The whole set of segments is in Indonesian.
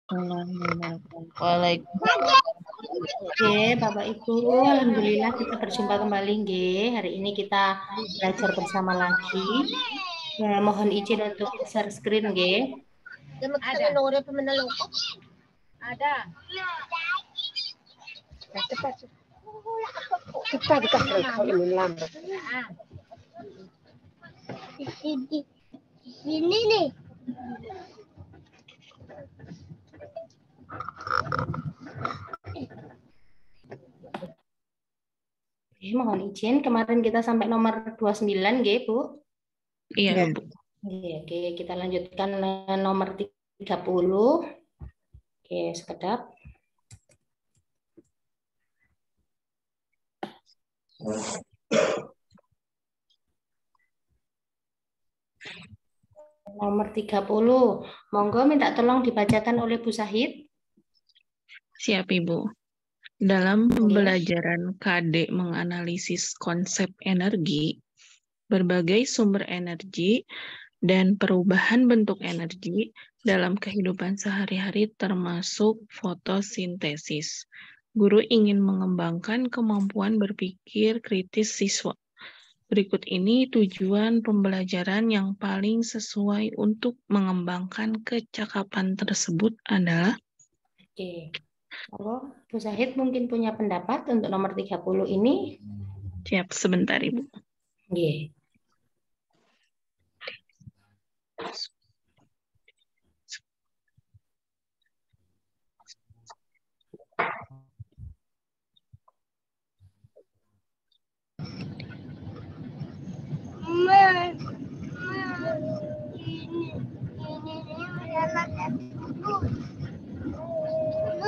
Waalaikumsalam. Oke, Bapak Ibu, Alhamdulillah kita berjumpa kembali, nggih. Hari ini kita belajar bersama lagi. Ya, mohon izin untuk share screen, nggih. Ada. Ada. Cepat. Kita dikasih kalau ini lambat. Ini nih. Mohon izin, kemarin kita sampai nomor 29, nggih, Bu. Iya, Bu. Oke, kita lanjutkan nomor 30. Oke, sekedap. Nomor 30. Monggo minta tolong dibacakan oleh Bu Sahid. Siap, Ibu. Dalam pembelajaran KD menganalisis konsep energi, berbagai sumber energi, dan perubahan bentuk energi dalam kehidupan sehari-hari termasuk fotosintesis. Guru ingin mengembangkan kemampuan berpikir kritis siswa. Berikut ini tujuan pembelajaran yang paling sesuai untuk mengembangkan kecakapan tersebut adalah. Oke. Oh, Bu Sahid mungkin punya pendapat untuk nomor 30 ini? Siap, sebentar, Ibu. Oke.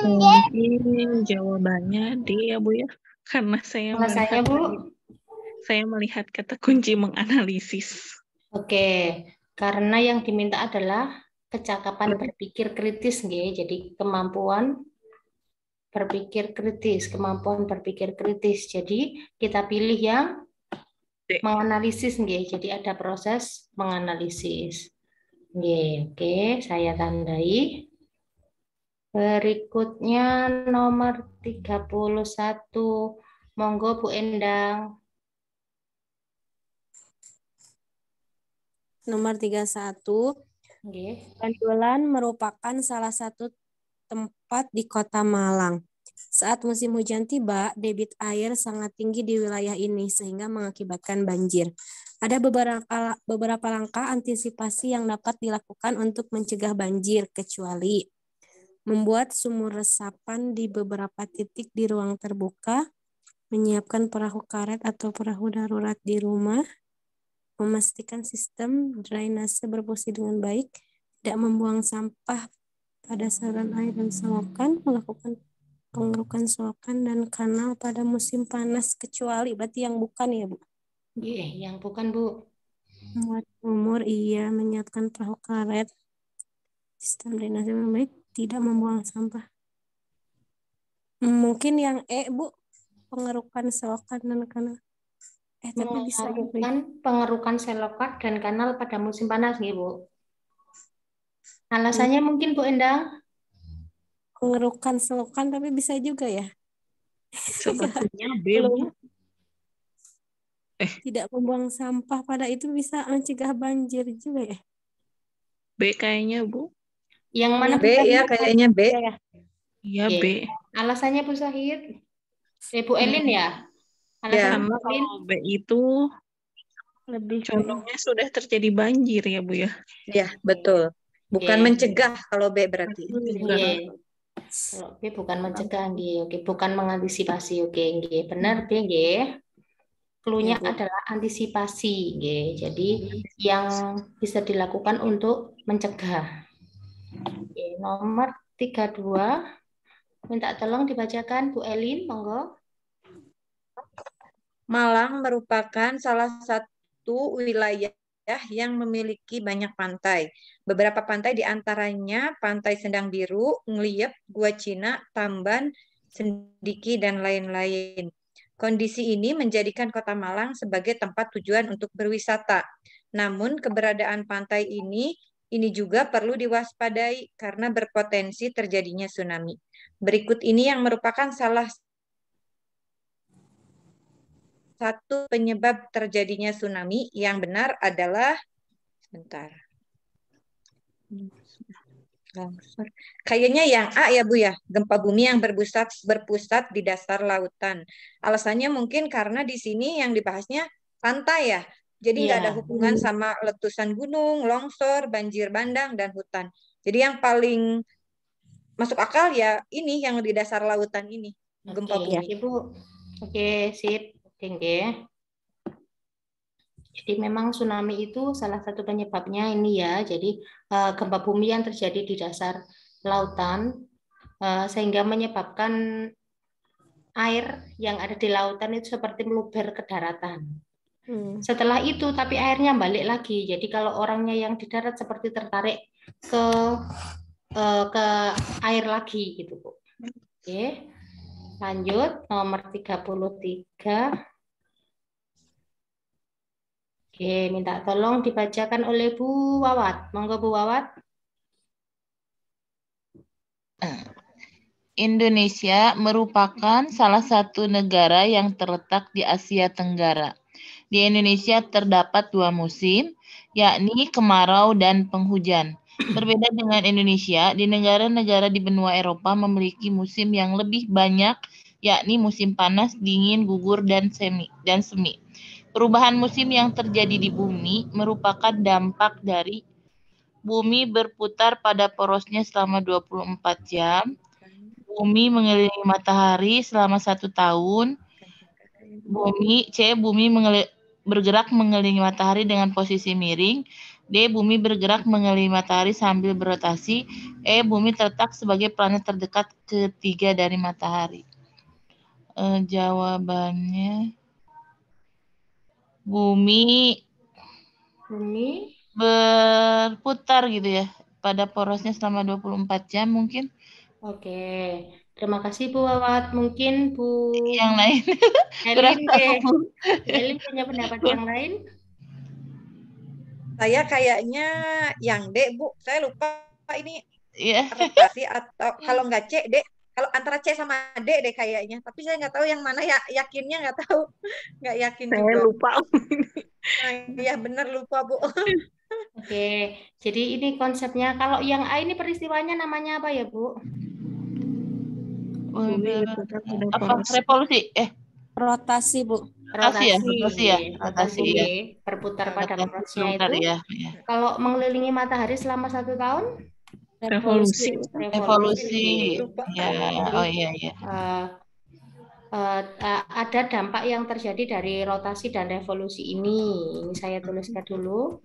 Mungkin jawabannya D ya, Bu ya. Karena Alasannya, Bu? Saya melihat kata kunci menganalisis. Oke, karena yang diminta adalah kecakapan berpikir kritis, nggih. Jadi kemampuan berpikir kritis, kemampuan berpikir kritis. Jadi kita pilih yang D. Menganalisis, nggih. Jadi ada proses menganalisis. Nggih, oke, saya tandai. Berikutnya nomor 31. Monggo Bu Endang. Nomor 31. Bandolan merupakan salah satu tempat di Kota Malang. Saat musim hujan tiba, debit air sangat tinggi di wilayah ini sehingga mengakibatkan banjir. Ada beberapa langkah antisipasi yang dapat dilakukan untuk mencegah banjir, kecuali membuat sumur resapan di beberapa titik di ruang terbuka, menyiapkan perahu karet atau perahu darurat di rumah, memastikan sistem drainase berfungsi dengan baik, tidak membuang sampah pada saluran air dan selokan, melakukan pengerukan selokan dan kanal pada musim panas, kecuali berarti yang bukan ya, Bu? Iya, yang bukan, Bu. Membuat sumur, iya, menyiapkan perahu karet, sistem drainase yang baik, tidak membuang sampah. Mungkin yang E, Bu, pengerukan selokan dan kanal. Tapi bisa melakukan pengerukan selokan dan kanal pada musim panas, nggih, Bu. Alasannya mungkin Bu Endang? Pengerukan selokan, tapi bisa juga ya. Sepertinya B, Bu. Tidak membuang sampah pada itu bisa mencegah banjir juga ya. B kayaknya, Bu. Yang mana B ya, kayaknya B. Iya, B. Alasannya Bu Sahid? Bu Elin ya? Alasannya kalau B itu lebih condongnya sudah terjadi banjir ya, Bu ya? Iya, betul. Bukan mencegah kalau B berarti. Iya. Kalau B bukan mencegah, nggih. Oke, bukan mengantisipasi. Oke, nggih. Benar, B, nggih. Clue-nya adalah antisipasi, nggih. Jadi yang bisa dilakukan untuk mencegah. Oke, nomor 32. Minta tolong dibacakan Bu Elin, monggo. Malang merupakan salah satu wilayah yang memiliki banyak pantai. Beberapa pantai diantaranya Pantai Sendang Biru, Ngliep, Gua Cina, Tamban, Sendiki, dan lain-lain. Kondisi ini menjadikan Kota Malang sebagai tempat tujuan untuk berwisata. Namun keberadaan pantai ini Ini juga perlu diwaspadai karena berpotensi terjadinya tsunami. Berikut ini yang merupakan salah satu penyebab terjadinya tsunami yang benar adalah, sebentar. Kayaknya yang A ya Bu ya, gempa bumi yang berpusat di dasar lautan. Alasannya mungkin karena di sini yang dibahasnya pantai ya. Jadi nggak ada hubungan sama letusan gunung, longsor, banjir bandang, dan hutan. Jadi yang paling masuk akal ya ini yang di dasar lautan ini, gempa bumi. Oke, Bu. Oke, sip. Oke. Jadi memang tsunami itu salah satu penyebabnya ini ya. Jadi gempa bumi yang terjadi di dasar lautan sehingga menyebabkan air yang ada di lautan itu seperti meluber ke daratan. Setelah itu tapi airnya balik lagi. Jadi kalau orangnya yang di darat seperti tertarik ke air lagi gitu, Bu. Oke. Lanjut nomor 33. Oke, minta tolong dibacakan oleh Bu Wawat. Monggo Bu Wawat. Indonesia merupakan salah satu negara yang terletak di Asia Tenggara. Di Indonesia terdapat 2 musim, yakni kemarau dan penghujan. Berbeda dengan Indonesia, di negara-negara di benua Eropa memiliki musim yang lebih banyak, yakni musim panas, dingin, gugur, dan semi. Perubahan musim yang terjadi di bumi merupakan dampak dari bumi berputar pada porosnya selama 24 jam, bumi mengelilingi matahari selama 1 tahun, bumi bergerak mengelilingi matahari dengan posisi miring, D. Bumi bergerak mengelilingi matahari sambil berotasi, E. Bumi terletak sebagai planet terdekat ketiga dari matahari. Jawabannya bumi berputar gitu ya pada porosnya selama 24 jam mungkin. Oke, terima kasih Bu Wawat. Mungkin Bu yang lain Elin punya pendapat yang lain? Saya kayaknya yang D, Bu. Saya lupa ini Iya. rotasi atau kalau nggak C, D. Kalau antara C sama D deh kayaknya. Tapi saya nggak tahu yang mana ya, yakinnya nggak tahu. Nggak yakin Saya juga. lupa. Nah, ya benar lupa, Bu. Oke, jadi ini konsepnya. Kalau yang A ini peristiwanya namanya apa ya, Bu? Apa revolusi? Rotasi, Bu. Rotasi ya. Berputar pada porosnya itu. Ya. Kalau mengelilingi matahari selama 1 tahun? Revolusi. Ya, oh iya. Ada dampak yang terjadi dari rotasi dan revolusi ini. Ini saya tuliskan dulu.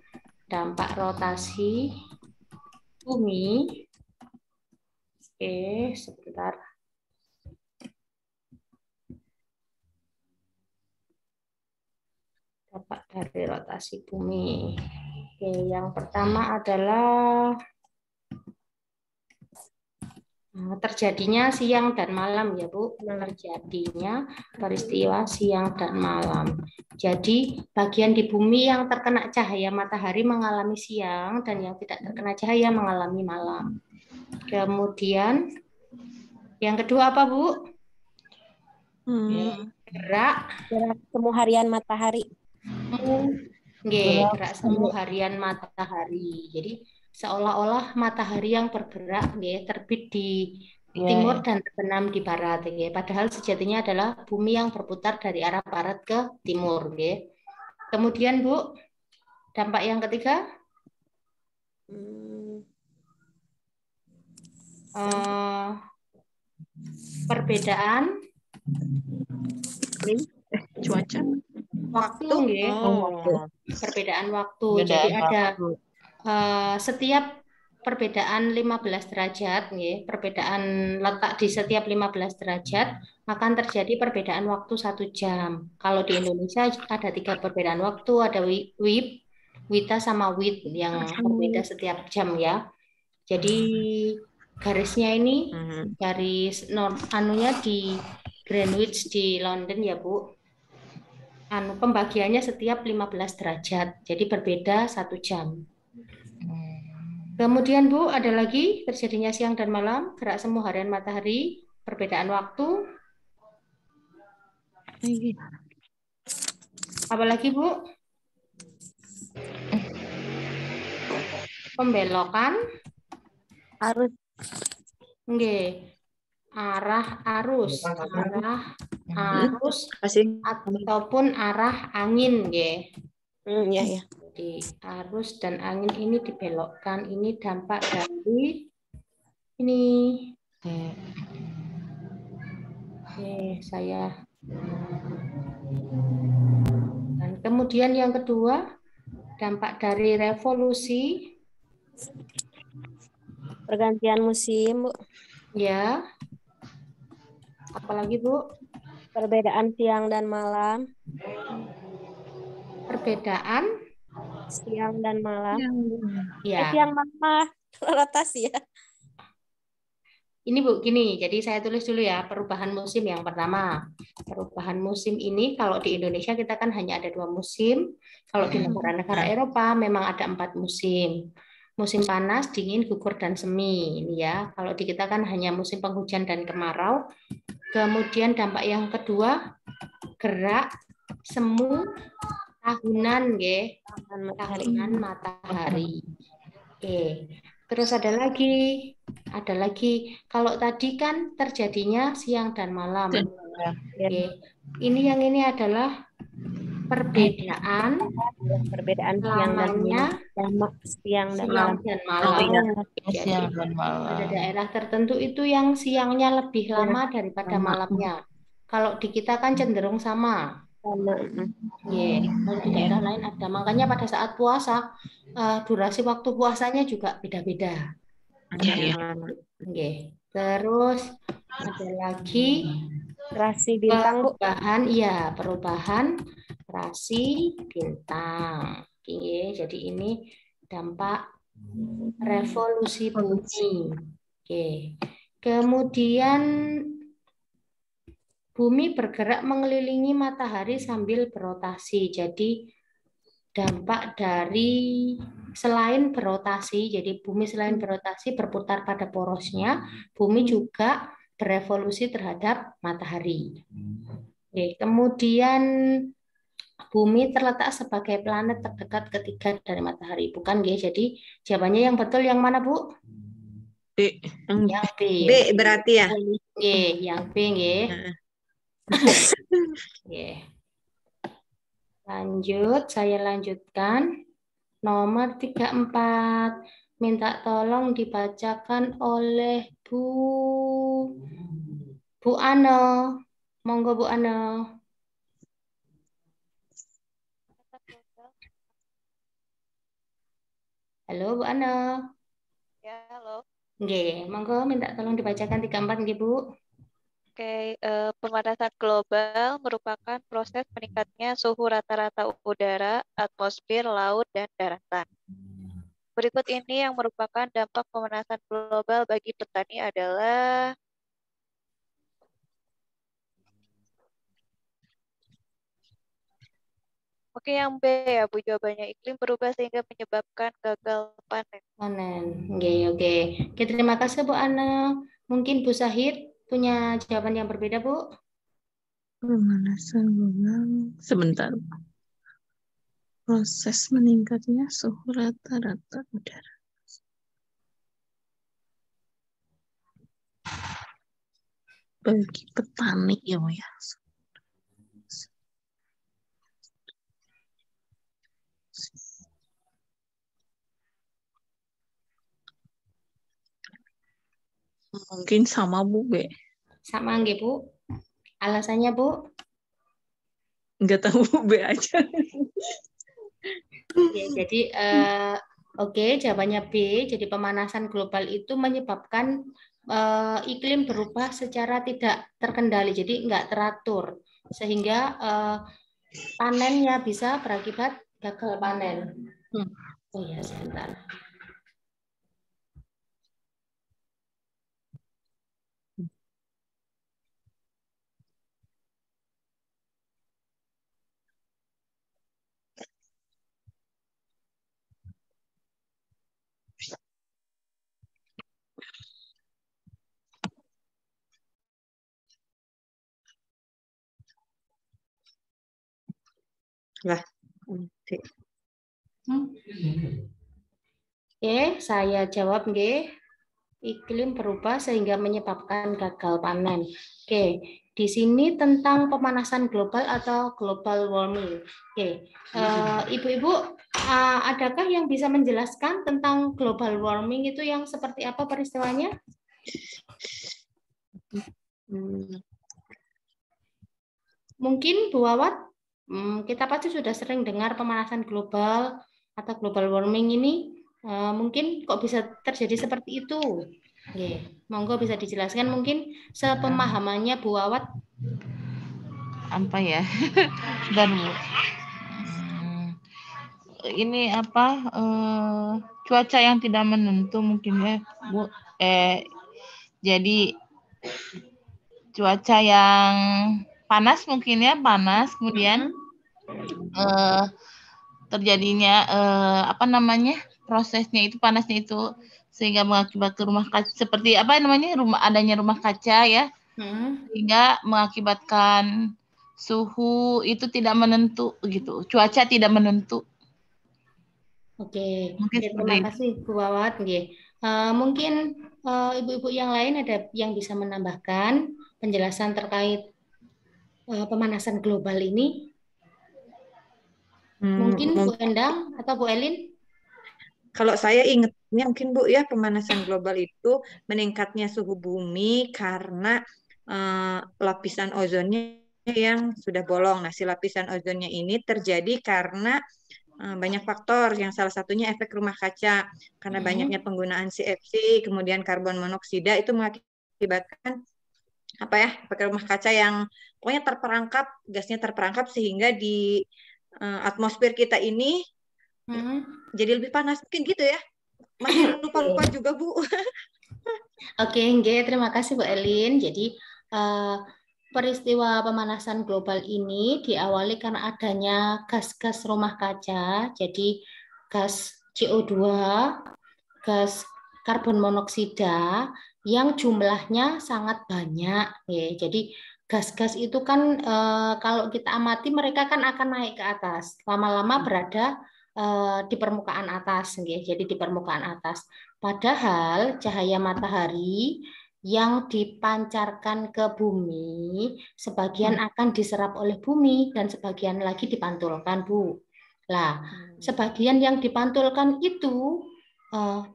Dampak rotasi bumi. Oke, sebentar. Dampak dari rotasi bumi. Oke, yang pertama adalah terjadinya siang dan malam ya Bu. Terjadinya peristiwa siang dan malam. Jadi bagian di bumi yang terkena cahaya matahari mengalami siang dan yang tidak terkena cahaya mengalami malam. Kemudian yang kedua apa Bu? Gerak semu harian matahari. Gerak semu harian matahari. Jadi seolah-olah matahari yang bergerak terbit di timur dan terbenam di barat. Padahal sejatinya adalah bumi yang berputar dari arah barat ke timur. Kemudian Bu, dampak yang ketiga? Perbedaan cuaca. Waktu. Perbedaan waktu. Jadi ada setiap perbedaan 15 derajat, perbedaan letak di setiap 15 derajat akan terjadi perbedaan waktu 1 jam. Kalau di Indonesia ada 3 perbedaan waktu, ada WIB, WITA sama WIT yang berbeda setiap jam ya. Jadi garisnya ini garis anunya di Greenwich di London ya Bu. Pembagiannya setiap 15 derajat. Jadi berbeda 1 jam. Kemudian Bu, ada lagi terjadinya siang dan malam, gerak semu harian matahari, perbedaan waktu. Apalagi Bu? Pembelokan. Arus. Nggih. Arah arus, ataupun arah angin, nggih. Ya. Jadi arus dan angin ini dibelokkan. Ini dampak dari ini. Oke, saya. Dan kemudian yang kedua, dampak dari revolusi. Pergantian musim, Bu. Ya. Apalagi, Bu? Perbedaan siang dan malam. Perbedaan siang dan malam. Ya. Siang malam rotasi ya. Ini Bu, gini, jadi saya tulis dulu ya, perubahan musim yang pertama. Perubahan musim ini kalau di Indonesia kita kan hanya ada 2 musim. Kalau di negara-negara Eropa memang ada 4 musim. Musim panas, dingin, gugur, dan semi. Ini ya, kalau di kita kan hanya musim penghujan dan kemarau. Kemudian dampak yang kedua, gerak semu tahunan, nggih. Tahunan matahari. Oke. Terus ada lagi. Kalau tadi kan terjadinya siang dan malam. Oke. Ini adalah perbedaan lamanya siang dan malam. Siang dan malam. Ada daerah tertentu itu yang siangnya lebih lama daripada malamnya. Kalau di kita kan cenderung sama. Kalau di daerah lain ada. Makanya pada saat puasa, durasi waktu puasanya juga beda-beda. Terus ada lagi rasi bintang, Bu. Perubahan rasi bintang. Jadi ini dampak revolusi bumi. Kemudian bumi bergerak mengelilingi matahari sambil berotasi. Jadi dampak dari selain berotasi, jadi bumi selain berotasi berputar pada porosnya, bumi juga berevolusi terhadap matahari. Kemudian bumi terletak sebagai planet terdekat ketiga dari matahari, bukan nggih? Jadi jawabannya yang betul yang mana, Bu? B. Yang B. B berarti ya? Yang B nggih. Lanjut, saya lanjutkan. Nomor 34. Minta tolong dibacakan oleh Bu Ano. Monggo Bu Ano. Halo Bu Ano. Ya, halo. Nggih, monggo minta tolong dibacakan 34 nggih Bu. Oke, pemanasan global merupakan proses meningkatnya suhu rata-rata udara, atmosfer, laut, dan daratan. Berikut ini yang merupakan dampak pemanasan global bagi petani adalah Oke, yang B ya Bu, jawabannya iklim berubah sehingga menyebabkan gagal panen. Oke. Terima kasih Bu Ana. Mungkin Bu Sahid punya jawaban yang berbeda, Bu? Pemanasan global. Sebentar. Proses meningkatnya suhu rata-rata udara. Bagi petani ya, Bu ya. Mungkin sama Bu B. Sama nggih Bu. Alasannya Bu? Enggak tahu Bu B aja. Jadi oke, jawabannya B. Jadi pemanasan global itu menyebabkan iklim berubah secara tidak terkendali, jadi nggak teratur, sehingga panennya bisa berakibat gagal panen. Oh ya, sebentar. Lah. Oke, saya jawab nggih. Iklim berubah sehingga menyebabkan gagal panen. Oke, di sini tentang pemanasan global atau global warming. Oke, ibu-ibu, adakah yang bisa menjelaskan tentang global warming itu yang seperti apa peristiwanya? Mungkin Bu Wawat, kita pasti sudah sering dengar pemanasan global atau global warming ini. Mungkin kok bisa terjadi seperti itu? Oke, monggo bisa dijelaskan mungkin sepemahamannya Bu Wawat. Apa ya? Dan ini apa? Cuaca yang tidak menentu mungkin ya, Bu. Jadi cuaca yang panas mungkin ya, panas, kemudian terjadinya apa namanya, prosesnya itu, panasnya itu sehingga mengakibatkan rumah kaca, seperti apa namanya, adanya rumah kaca ya, sehingga mengakibatkan suhu itu tidak menentu gitu, cuaca tidak menentu. Oke, terima kasih Bu Wawat. Mungkin ibu-ibu yang lain ada yang bisa menambahkan penjelasan terkait pemanasan global ini? Mungkin Bu Endang atau Bu Elin? Kalau saya ingatnya mungkin Bu ya, pemanasan global itu meningkatnya suhu bumi karena lapisan ozonnya yang sudah bolong. Nah, si lapisan ozonnya ini terjadi karena banyak faktor, yang salah satunya efek rumah kaca. Karena banyaknya penggunaan CFC, kemudian karbon monoksida, itu mengakibatkan apa ya, efek rumah kaca yang pokoknya terperangkap, gasnya terperangkap sehingga di atmosfer kita ini jadi lebih panas, mungkin gitu ya. Masih lupa-lupa juga Bu. Oke, terima kasih Bu Elin. Jadi peristiwa pemanasan global ini diawali karena adanya gas-gas rumah kaca. Jadi gas CO2, gas karbon monoksida yang jumlahnya sangat banyak. Ya, jadi gas-gas itu kan kalau kita amati mereka kan akan naik ke atas, lama-lama berada di permukaan atas, jadi di permukaan atas. Padahal cahaya matahari yang dipancarkan ke bumi, sebagian akan diserap oleh bumi dan sebagian lagi dipantulkan, Bu. Lah, sebagian yang dipantulkan itu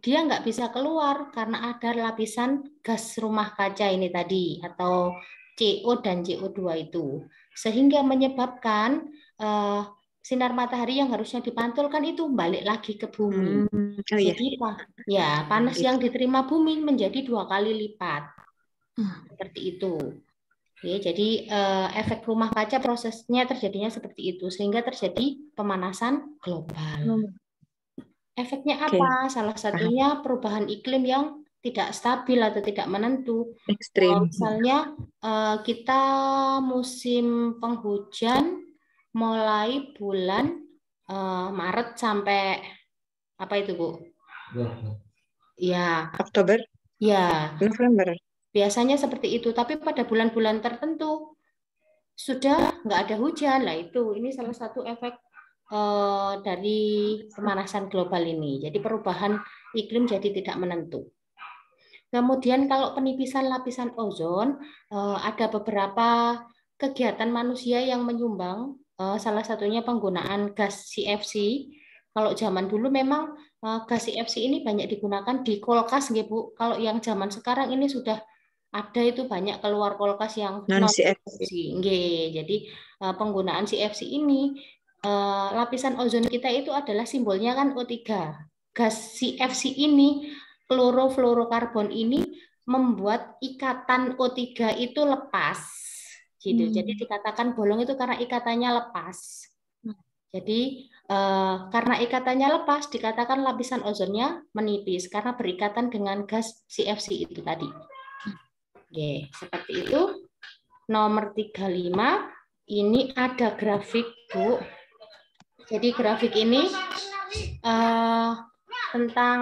dia nggak bisa keluar karena ada lapisan gas rumah kaca ini tadi, atau CO dan CO2 itu, sehingga menyebabkan sinar matahari yang harusnya dipantulkan itu balik lagi ke bumi. Jadi ya, panas yang diterima bumi menjadi 2 kali lipat. Seperti itu. Oke, jadi efek rumah kaca prosesnya terjadinya seperti itu, sehingga terjadi pemanasan global. Efeknya apa? Salah satunya perubahan iklim yang tidak stabil atau tidak menentu. Ekstrim. Misalnya kita musim penghujan mulai bulan Maret sampai apa itu, Bu? Ya. Oktober. Ya. November. Biasanya seperti itu. Tapi pada bulan-bulan tertentu sudah nggak ada hujan. Lah itu, ini salah satu efek dari pemanasan global ini. Jadi perubahan iklim jadi tidak menentu. Kemudian kalau penipisan lapisan ozon, ada beberapa kegiatan manusia yang menyumbang, salah satunya penggunaan gas CFC. Kalau zaman dulu memang gas CFC ini banyak digunakan di kulkas, nggih Bu. Kalau yang zaman sekarang ini sudah ada itu banyak keluar kulkas yang non CFC. Jadi penggunaan CFC ini, lapisan ozon kita itu adalah simbolnya kan O3. Gas CFC ini, klorofluorokarbon ini membuat ikatan O3 itu lepas. Gitu. Jadi dikatakan bolong itu karena ikatannya lepas. Jadi karena ikatannya lepas dikatakan lapisan ozonnya menipis karena berikatan dengan gas CFC itu tadi. Oke, seperti itu. Nomor 35 ini ada grafik, Bu. Jadi grafik ini tentang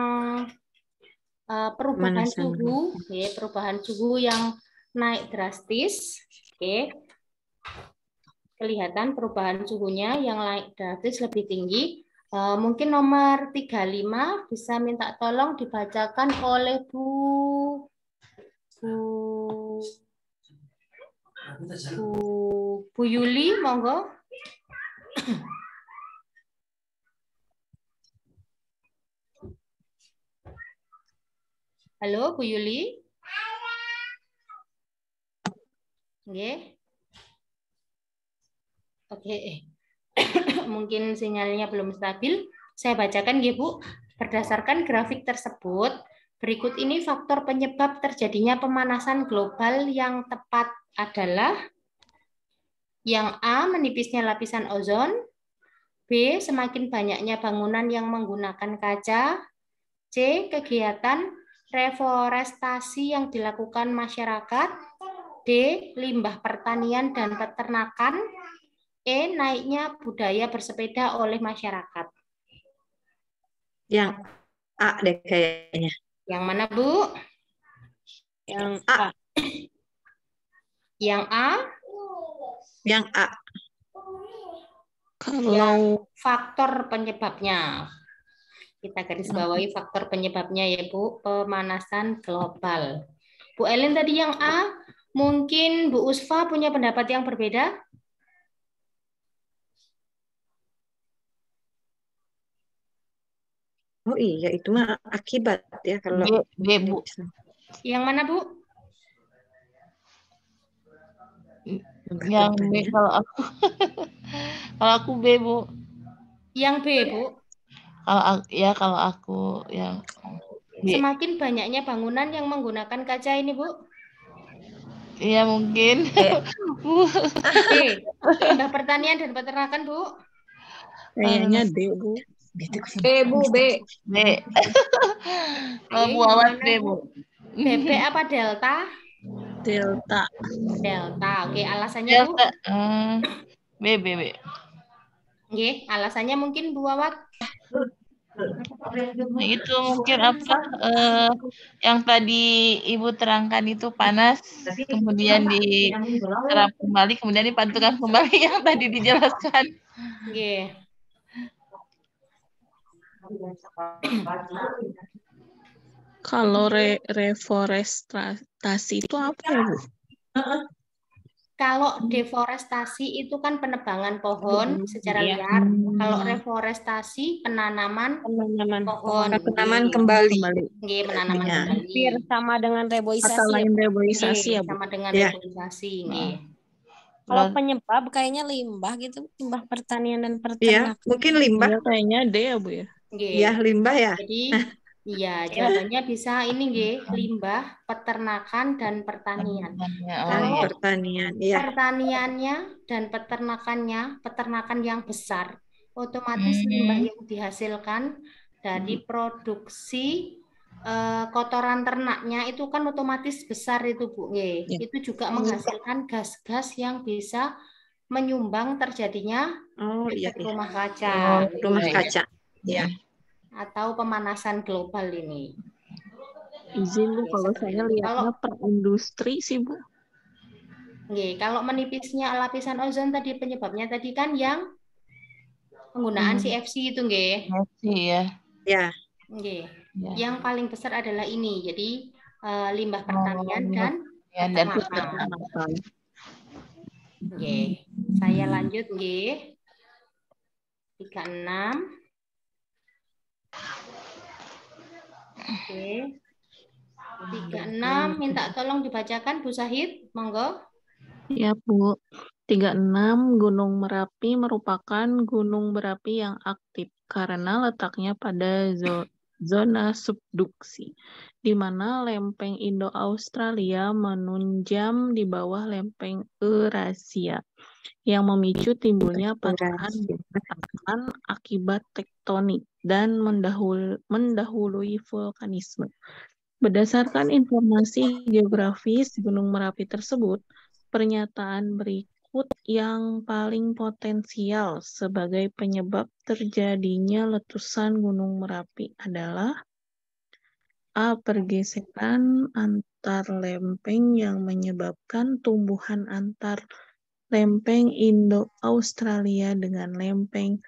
perubahan suhu, perubahan suhu yang naik drastis. Oke. kelihatan perubahan suhunya yang naik drastis lebih tinggi. Mungkin nomor 35 bisa minta tolong dibacakan oleh Bu Yuli, monggo. Halo, Bu Yuli. Nggih. Oke. Mungkin sinyalnya belum stabil. Saya bacakan nggih, Bu. Berdasarkan grafik tersebut, berikut ini faktor penyebab terjadinya pemanasan global yang tepat adalah yang A, menipisnya lapisan ozon, B, semakin banyaknya bangunan yang menggunakan kaca, C, kegiatan reforestasi yang dilakukan masyarakat, D, limbah pertanian dan peternakan, E, naiknya budaya bersepeda oleh masyarakat. Yang A deh kayaknya. Yang mana, Bu? Yang A. Yang A? Yang A. Kalau Faktor penyebabnya. Kita garis bawahi faktor penyebabnya ya, Bu. Pemanasan global. Bu Elin tadi yang A. Mungkin Bu Usfa punya pendapat yang berbeda? Oh iya, itu mah akibat ya kalau B, Bu. Yang mana, Bu? Yang B kalau aku. Kalau aku B, Bu. Yang B, Bu. Kalau aku yang B. Semakin banyaknya bangunan yang menggunakan kaca ini, Bu. Iya mungkin. Bu. B. Limbah pertanian dan peternakan, Bu. kayaknya D, Bu. B, Bu, B. B. Kalau Bu Awas B, Bu. BB apa delta? Delta. Delta. Oke, alasannya, Bu? Delta. B. Oke, alasannya mungkin Bu Awat. Itu mungkin apa yang tadi Ibu terangkan itu panas, kemudian diserap kembali, kemudian dipantulkan kembali yang tadi dijelaskan. Oke. Kalau reforestasi itu apa ya, Bu? Kalau deforestasi itu kan penebangan pohon secara liar. Kalau reforestasi penanaman pohon. Penanaman kembali. Nggih, penanaman Ya. kembali. Hampir sama dengan reboisasi. Atau lain reboisasi Nggih, ya, Bu? sama dengan Ya. reboisasi, nggih. Kalau penyebab kayaknya limbah gitu, limbah pertanian dan Iya, peternakan. mungkin limbah. Iya, kayaknya D ya, Bu ya? Nggih. Iya, limbah ya. Jadi iya, jawabannya bisa ini nggih, limbah, peternakan dan pertanian. Kalau Pertanian, iya. pertaniannya dan peternakan yang besar, otomatis limbah yang dihasilkan dari produksi kotoran ternaknya itu kan otomatis besar itu, Bu. Nggih. Itu juga menghasilkan gas-gas yang bisa menyumbang terjadinya efek rumah kaca. Rumah kaca. Ya. Atau pemanasan global ini. Izin, Bu, kalau saya lihatnya per industri sih, Bu. Oke, kalau menipisnya lapisan ozon tadi penyebabnya tadi kan yang penggunaan CFC itu, nggih. CFC ya. Ya. Nggih. Yang paling besar adalah ini. Jadi limbah pertanian dan peternakan. Nggih. Saya lanjut, nggih. 36. Oke. 36 minta tolong dibacakan Bu Syahid, monggo. Ya, Bu. 36 Gunung Merapi merupakan gunung berapi yang aktif karena letaknya pada zona subduksi, di mana lempeng Indo-Australia menunjam di bawah lempeng Eurasia, yang memicu timbulnya patahan akibat tektonik dan mendahului vulkanisme. Berdasarkan informasi geografis Gunung Merapi tersebut, pernyataan berikut yang paling potensial sebagai penyebab terjadinya letusan Gunung Merapi adalah A. Pergeseran antar lempeng yang menyebabkan tumbuhan antar lempeng Indo-Australia dengan lempeng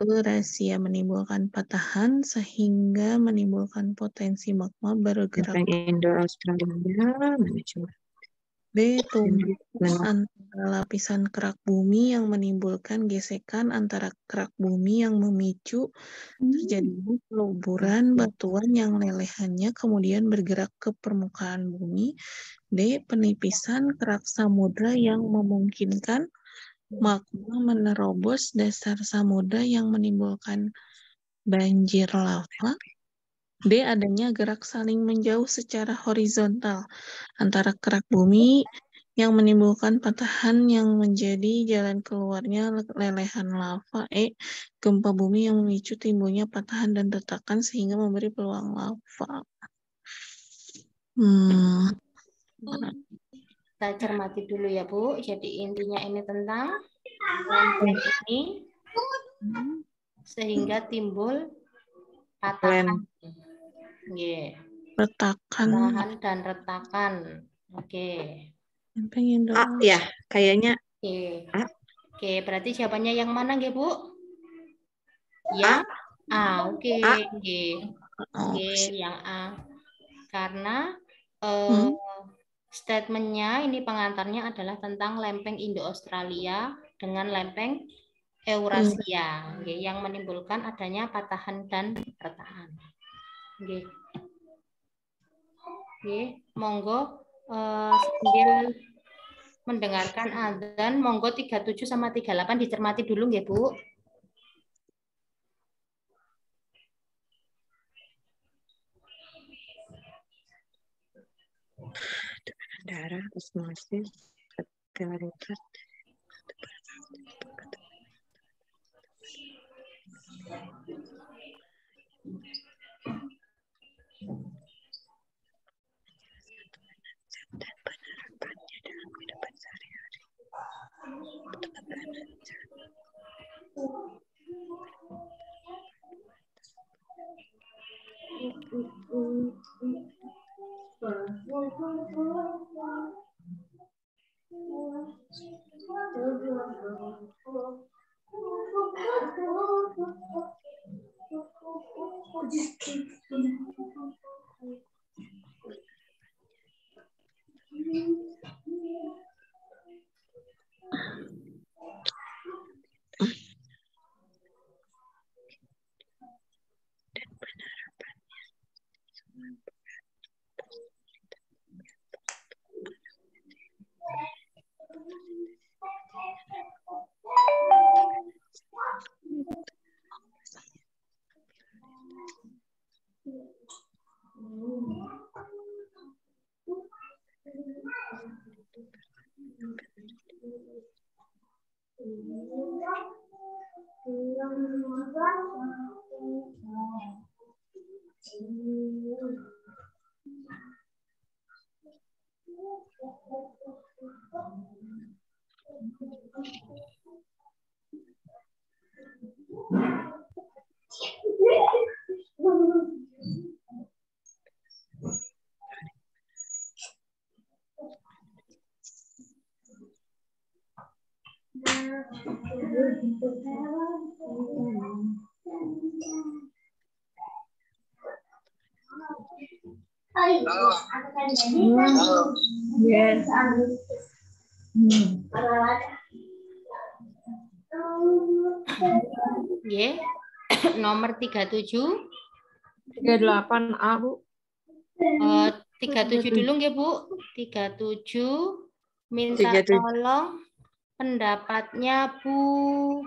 Eurasia menimbulkan patahan sehingga menimbulkan potensi magma bergerak. Lempeng Indo-Australia mana coba? B. Tumbukan antara lapisan kerak bumi yang menimbulkan gesekan antara kerak bumi yang memicu terjadinya peluburan batuan yang lelehannya kemudian bergerak ke permukaan bumi. D. Penipisan kerak samudra yang memungkinkan magma menerobos dasar samudra yang menimbulkan banjir lava. D. Adanya gerak saling menjauh secara horizontal antara kerak bumi yang menimbulkan patahan yang menjadi jalan keluarnya lelehan lava. E. Gempa bumi yang memicu timbulnya patahan dan retakan sehingga memberi peluang lava. Kita cermati dulu ya Bu. Jadi intinya ini tentang lempeng ini sehingga timbul patahan. Patahan dan retakan. Oke. Ya, kayaknya. Oke, berarti jawabannya yang mana nggih, Bu? Yang A. Oke. Oke, yang A. Karena statementnya ini pengantarnya adalah tentang lempeng Indo-Australia dengan lempeng Eurasia, yang menimbulkan adanya patahan dan retakan. Monggo sambil mendengarkan adzan, monggo 37 sama 38 dicermati dulu nggih, Bu. Darah, osmosis, kapilaritas. Dan penerapannya dalam kehidupan sehari-hari. Yes. Nomor 37. 38A, Bu. 37 dulu nggih, Bu. 37 minta tolong pendapatnya Bu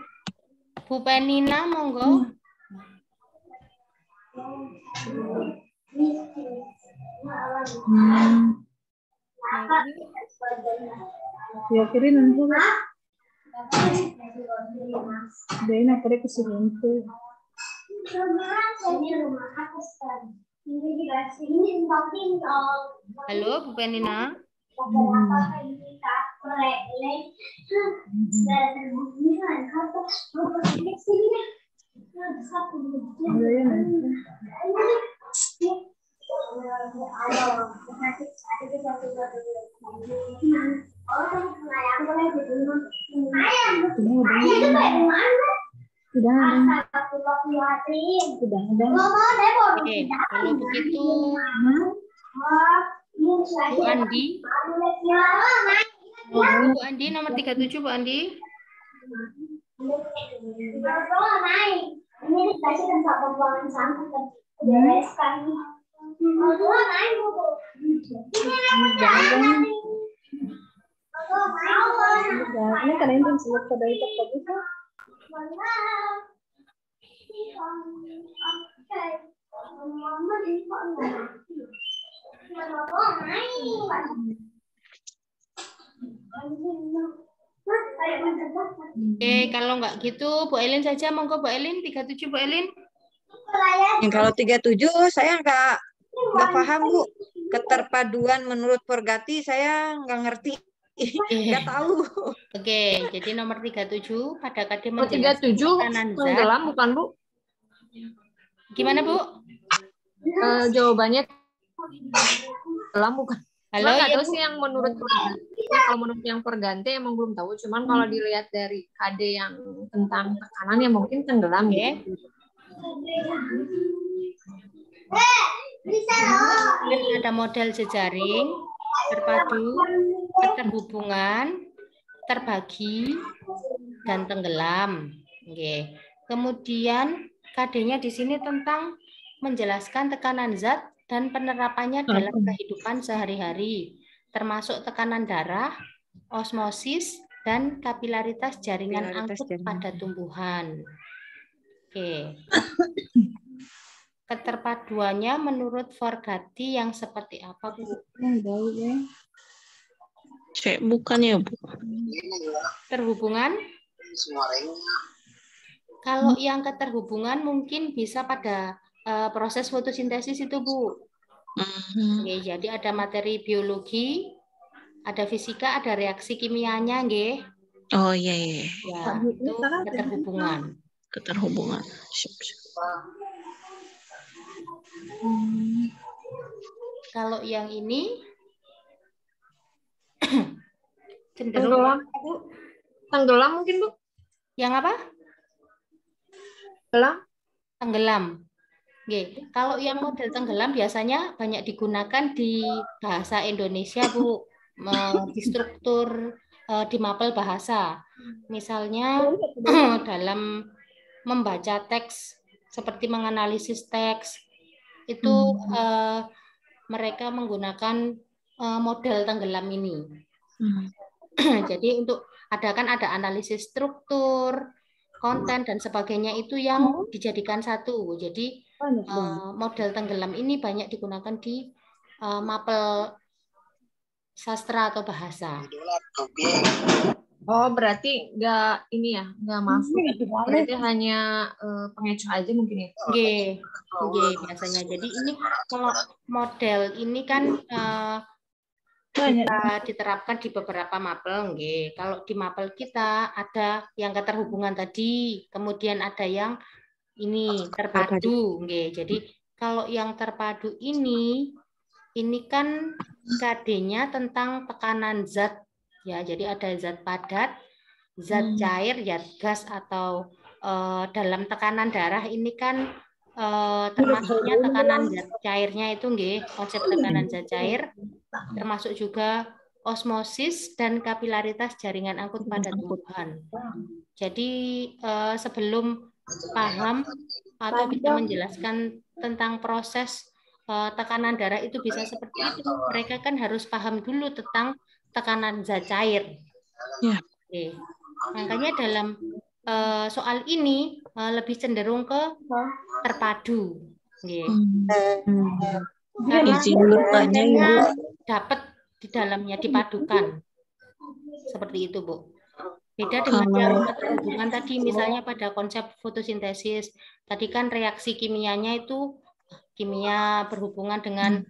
Penina, monggo. Ya, kira nanti Dena kira kesini. Halo, Bu Penina. Oke, kalau begitu Bu Andi. Bu Andi nomor 37 Bu Andi. Ini dikasih tempat pembuangan sampah bereskan. Ini kan yang disebut pada itu tadi. Oke, kalau nggak gitu Bu Elin saja, monggo Bu Elin, 37 Bu Elin. Kalau 37 saya nggak paham Bu. Keterpaduan menurut Forgati saya nggak ngerti. Nggak tahu. Oke, jadi nomor 37 pada KD Oh, menjelaskan 37 tekanan zat. tenggelam bukan Bu? Gimana Bu? Jawabannya tenggelam bukan? Halo, Nggak ya, tahu Bu. sih yang menurut ya, kalau menurut yang Forgante emang belum tahu. Cuman kalau dilihat dari KD yang tentang tekanan ya mungkin tenggelam. Oke. Gitu. Ada model jejaring, terpadu, keterhubungan, terbagi, dan tenggelam. Oke. Kemudian KD-nya di sini tentang menjelaskan tekanan zat dan penerapannya dalam kehidupan sehari-hari, termasuk tekanan darah, osmosis, dan kapilaritas jaringan angkut pada tumbuhan. Oke. Keterpaduannya menurut Forgati yang seperti apa, Bu? Cek bukan ya, Bu? Terhubungan? Kalau yang keterhubungan mungkin bisa pada proses fotosintesis itu, Bu. Oke, jadi ada materi biologi, ada fisika, ada reaksi kimianya, nggih. Oh iya, iya. Ya, itu keterhubungan. Keterhubungan. Kalau yang ini Tenggelam, Bu. Tenggelam mungkin, Bu? Yang apa? Tenggelam. Oke, kalau yang model tenggelam biasanya banyak digunakan di bahasa Indonesia, Bu, di struktur di mapel bahasa. Misalnya dalam membaca teks, seperti menganalisis teks, itu mereka menggunakan model tenggelam ini. Jadi untuk ada analisis struktur, konten, dan sebagainya itu yang dijadikan satu. Jadi model tenggelam ini banyak digunakan di mapel sastra atau bahasa. Oh, berarti nggak ini ya, nggak masuk. Berarti hanya pengecoh aja mungkin ya? Oke, biasanya. Jadi ini kalau model ini kan bisa diterapkan di beberapa mapel. Nggih. Kalau di mapel kita ada yang keterhubungan tadi, kemudian ada yang ini terpadu. Nggih. Jadi kalau yang terpadu ini kan KD-nya tentang tekanan zat. Ya, jadi ada zat padat, zat cair, zat gas, atau dalam tekanan darah ini kan termasuknya tekanan zat cairnya itu, nggih, konsep tekanan zat cair, termasuk juga osmosis dan kapilaritas jaringan angkut pada tumbuhan. Jadi sebelum paham atau bisa menjelaskan tentang proses tekanan darah itu bisa seperti itu, mereka kan harus paham dulu tentang tekanan zat cair. Ya. Oke. Makanya dalam soal ini lebih cenderung ke terpadu. Karena dapat di dalamnya dipadukan. Seperti itu, Bu. Beda dengan yang keterhubungan tadi, misalnya pada konsep fotosintesis. Tadi kan reaksi kimianya itu kimia berhubungan dengan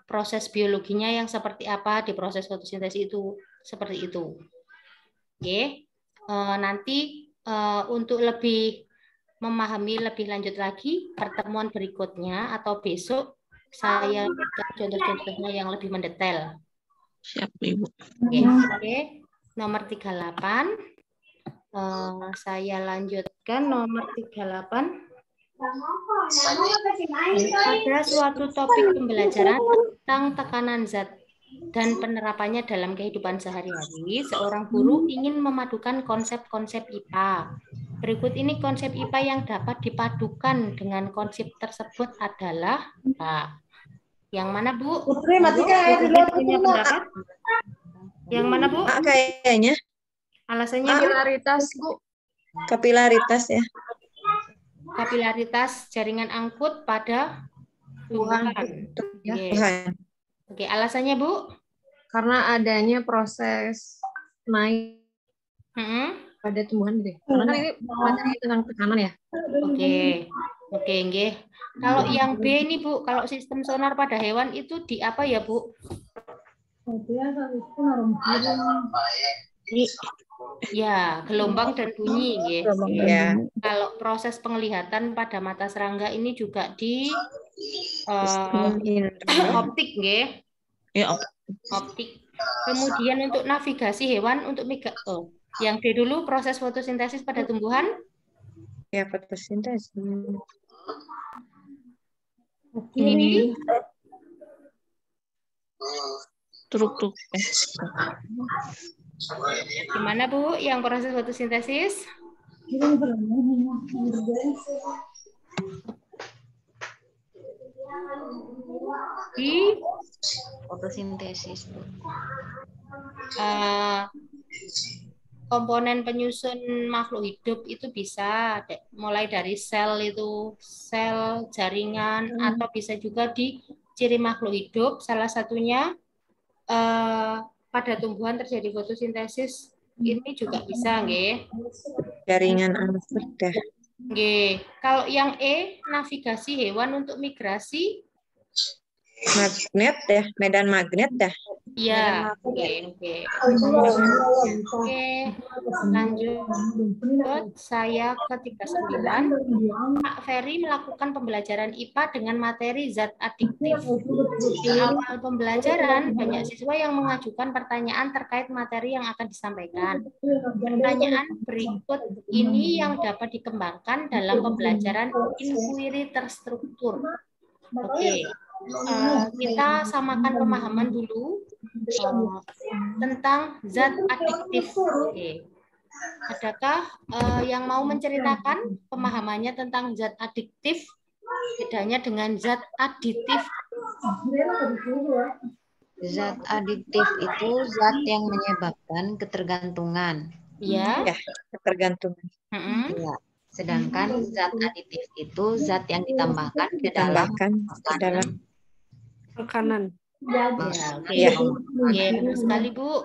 proses biologinya yang seperti apa di proses fotosintesis itu, seperti itu. Oke, nanti untuk lebih memahami lebih lanjut lagi pertemuan berikutnya atau besok saya berikan contoh-contohnya yang lebih mendetail. Siap, Ibu. Oke. Nomor 38 Saya lanjutkan nomor 38. Ada suatu topik pembelajaran tentang tekanan zat dan penerapannya dalam kehidupan sehari-hari. Seorang guru ingin memadukan konsep-konsep IPA. Berikut ini konsep IPA yang dapat dipadukan dengan konsep tersebut adalah yang mana, Bu? Putri, matikan Bu punya pendapat? Yang mana, Bu? Kayaknya. Alasannya, Bu? Kapilaritas, Bu. Kapilaritas ya. Kapilaritas jaringan angkut pada tumbuhan. Oke, alasannya, Bu? Karena adanya proses naik pada tumbuhan deh. Karena kan ini materi tentang tekanan ya. Oke, nggih. Kalau yang B ini, Bu, kalau sistem sonar pada hewan itu di apa ya, Bu? Ya, gelombang dan bunyi, nggih. Ya. Kalau proses penglihatan pada mata serangga ini juga di optik, nggih. Ya, optik. Kemudian untuk navigasi hewan untuk yang D dulu proses fotosintesis pada tumbuhan. Ya, fotosintesis. Ini struktur. Gimana, Bu, yang proses fotosintesis? Di fotosintesis. Komponen penyusun makhluk hidup itu bisa mulai dari sel itu, sel, jaringan, atau bisa juga di ciri makhluk hidup. Salah satunya pada tumbuhan terjadi fotosintesis ini juga bisa, nggih. Jaringan angkut. Nggih. Kalau yang E, navigasi hewan untuk migrasi. Magnet ya, medan magnet dah. Iya, oke. Lanjut. Saya ke 39. Pak Ferry melakukan pembelajaran IPA dengan materi zat adiktif. Di awal pembelajaran, banyak siswa yang mengajukan pertanyaan terkait materi yang akan disampaikan. Pertanyaan berikut ini yang dapat dikembangkan dalam pembelajaran inquiry terstruktur. Oke. Kita samakan pemahaman dulu tentang zat adiktif. Oke. Adakah yang mau menceritakan pemahamannya tentang zat adiktif, bedanya dengan zat aditif? Zat adiktif itu zat yang menyebabkan ketergantungan. Ya, ketergantungan. Ya. Sedangkan zat aditif itu zat yang ditambahkan ke dalam makanan. Ya, benar sekali, Bu.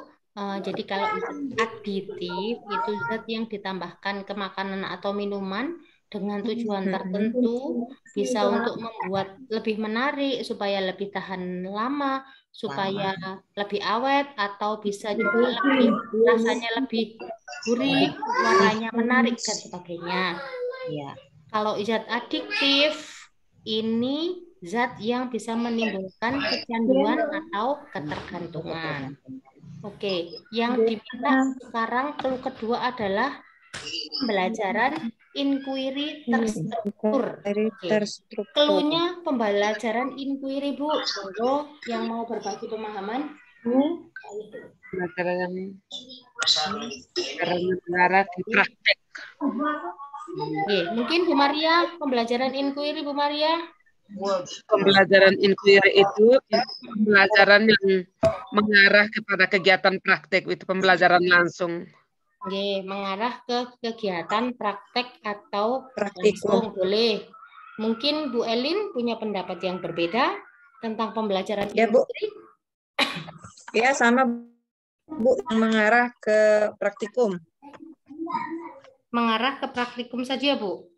Jadi kalau aditif itu zat yang ditambahkan ke makanan atau minuman dengan tujuan tertentu, bisa untuk membuat lebih menarik, supaya lebih tahan lama, supaya lebih awet, atau bisa juga lebih rasanya lebih gurih, warnanya menarik dan sebagainya. Ya. Kalau zat adiktif ini zat yang bisa menimbulkan kecanduan atau ketergantungan. Oke, yang diminta sekarang clue kedua adalah pembelajaran inquiry terstruktur. Clue-nya pembelajaran inquiry, Bu. Monggo yang mau berbagi pemahaman. Pembelajaran mengarah ke praktek. Mungkin Bu Maria, pembelajaran inquiry, Bu Maria. Pembelajaran inquiry itu pembelajaran yang mengarah kepada kegiatan praktek, itu pembelajaran langsung. Mengarah ke kegiatan praktek atau langsung boleh. Mungkin Bu Elin punya pendapat yang berbeda tentang pembelajaran inquiry. Ya, sama Bu, mengarah ke praktikum. Mengarah ke praktikum saja, Bu?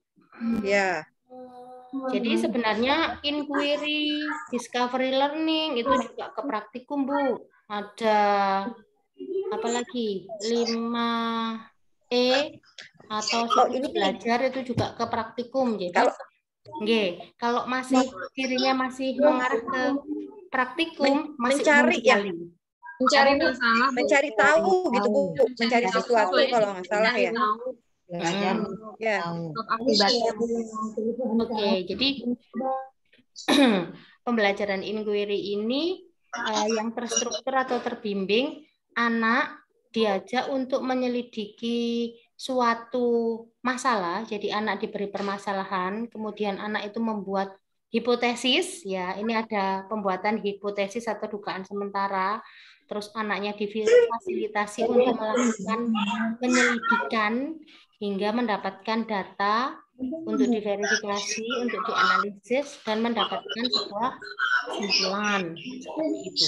Ya. Jadi sebenarnya inquiry, discovery learning itu juga ke praktikum, Bu. Ada apa lagi? 5E atau belajar itu juga ke praktikum. Jadi kalau masih cirinya masih mengarah ke praktikum, masih mencari ya. Mencari masalah, Bu. Mencari tahu gitu, Bu. Mencari sesuatu kalau nggak salah ya. Belajar Ya. Oke, jadi pembelajaran inquiry ini yang terstruktur atau terbimbing, anak diajak untuk menyelidiki suatu masalah. Jadi anak diberi permasalahan, kemudian anak itu membuat hipotesis, ya ini ada pembuatan hipotesis atau dugaan sementara. Terus anaknya difasilitasi untuk melakukan penyelidikan hingga mendapatkan data untuk diverifikasi, untuk dianalisis, dan mendapatkan sebuah kesimpulan seperti itu.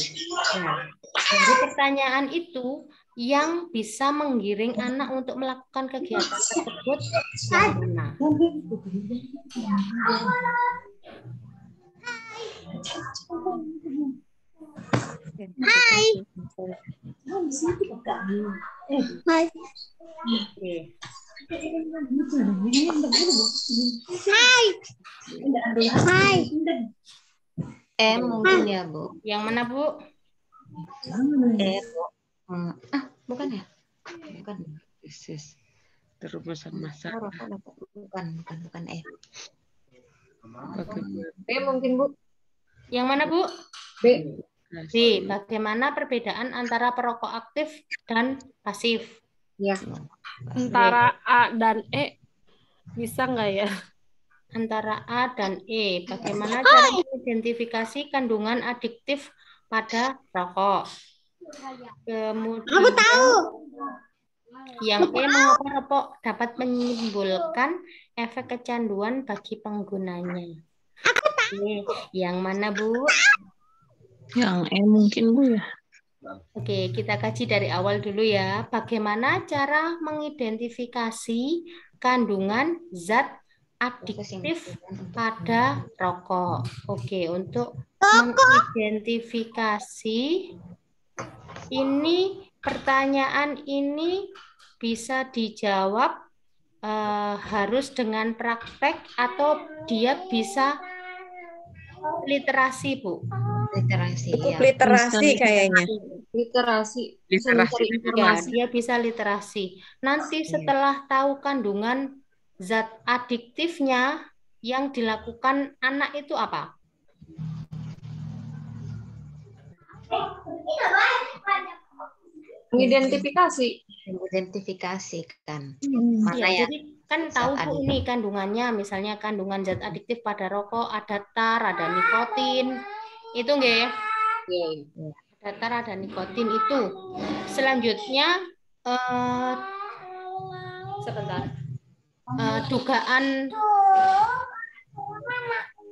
Nah, dari pertanyaan itu yang bisa menggiring anak untuk melakukan kegiatan tersebut yang mana? Hai. Hai. Hai. Hai. Mungkin ya, Bu. Yang mana, Bu? Bu. Bukan ya? Bukan. Tesis. Terumusan masalah. Bukan E. B mungkin, Bu. Yang mana, Bu? B. B. Bagaimana perbedaan antara perokok aktif dan pasif? Ya. Antara A dan E bisa nggak ya? Antara A dan E. Bagaimana cara mengidentifikasi kandungan adiktif pada rokok? Kemudian Aku tahu. yang E, mengapa rokok dapat menimbulkan efek kecanduan bagi penggunanya? Oke, yang mana, Bu? Yang E mungkin, Bu ya. Oke, kita kaji dari awal dulu ya. Bagaimana cara mengidentifikasi kandungan zat adiktif pada rokok? Oke, untuk mengidentifikasi ini, pertanyaan ini bisa dijawab harus dengan praktek atau dia bisa literasi, Bu. Literasi, Cukup ya. literasi kayaknya. Literasi. Ya, dia bisa literasi. Nanti setelah tahu kandungan zat adiktifnya, yang dilakukan anak itu apa? Mengidentifikasi. Mengidentifikasi kan. Mana ya, jadi kan tahu Bu ini kandungannya, misalnya kandungan zat adiktif pada rokok ada tar, ada nikotin. Itu nggih? Ada tar, ada nikotin itu. Selanjutnya sebentar. Dugaan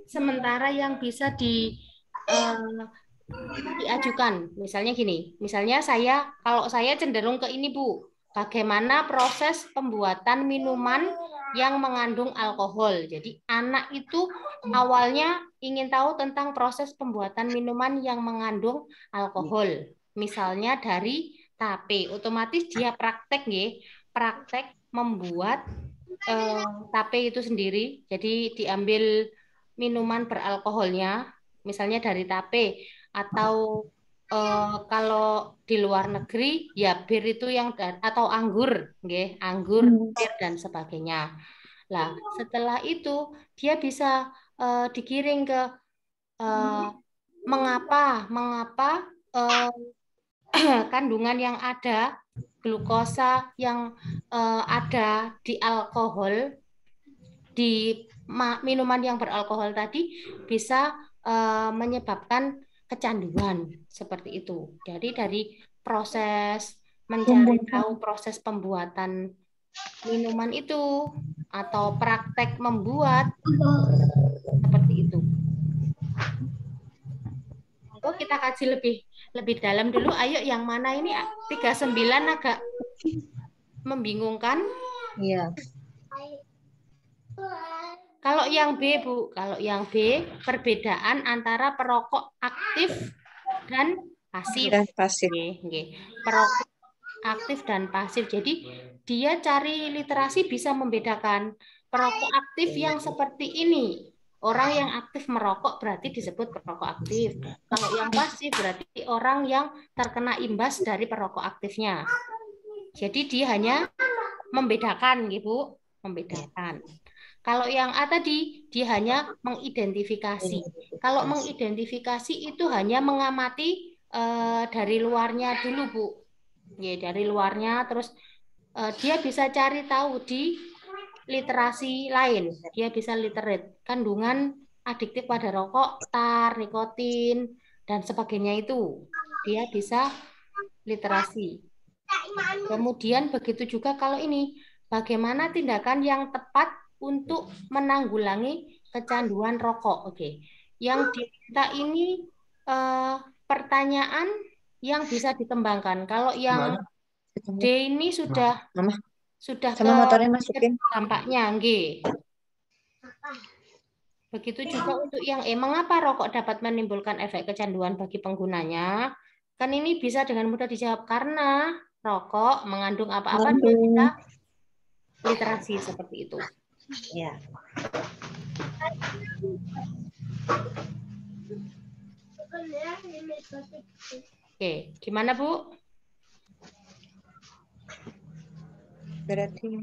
sementara yang bisa diajukan. Misalnya gini, misalnya kalau saya cenderung ke ini, Bu. Bagaimana proses pembuatan minuman yang mengandung alkohol. Jadi anak itu awalnya ingin tahu tentang proses pembuatan minuman yang mengandung alkohol. Misalnya dari tape, otomatis dia praktek membuat tape itu sendiri. Jadi diambil minuman beralkoholnya, misalnya dari tape, atau kalau di luar negeri ya bir itu atau anggur, anggur, bir dan sebagainya. Lah, setelah itu dia bisa digiring ke mengapa kandungan yang ada, glukosa yang ada di alkohol, di minuman yang beralkohol tadi bisa menyebabkan kecanduan seperti itu. Jadi dari proses mencari tahu proses pembuatan minuman itu atau praktek membuat seperti itu. Oh, kita kaji lebih dalam dulu. Ayo, yang mana ini 39 agak membingungkan? Iya. Kalau yang B, Bu, perbedaan antara perokok aktif dan pasif. Perokok aktif dan pasif. Jadi dia cari literasi bisa membedakan perokok aktif yang seperti ini. Orang yang aktif merokok berarti disebut perokok aktif. Kalau yang pasif berarti orang yang terkena imbas dari perokok aktifnya. Jadi dia hanya membedakan, Ibu, membedakan. Kalau yang A tadi dia hanya mengidentifikasi. Kalau mengidentifikasi itu hanya mengamati dari luarnya dulu, Bu. Ya, dari luarnya terus dia bisa cari tahu di literasi lain, dia bisa literate kandungan adiktif pada rokok, tar, nikotin, dan sebagainya itu. Dia bisa literasi. Kemudian begitu juga kalau ini, bagaimana tindakan yang tepat untuk menanggulangi kecanduan rokok. Oke. Yang diminta ini pertanyaan yang bisa dikembangkan. Kalau yang D ini sudah sama motornya masukin. Tampaknya, nggih. Begitu juga untuk yang mengapa rokok dapat menimbulkan efek kecanduan bagi penggunanya? Kan ini bisa dengan mudah dijawab karena rokok mengandung apa-apa dia bisa literasi seperti itu. Ya. Oke, gimana Bu? Berarti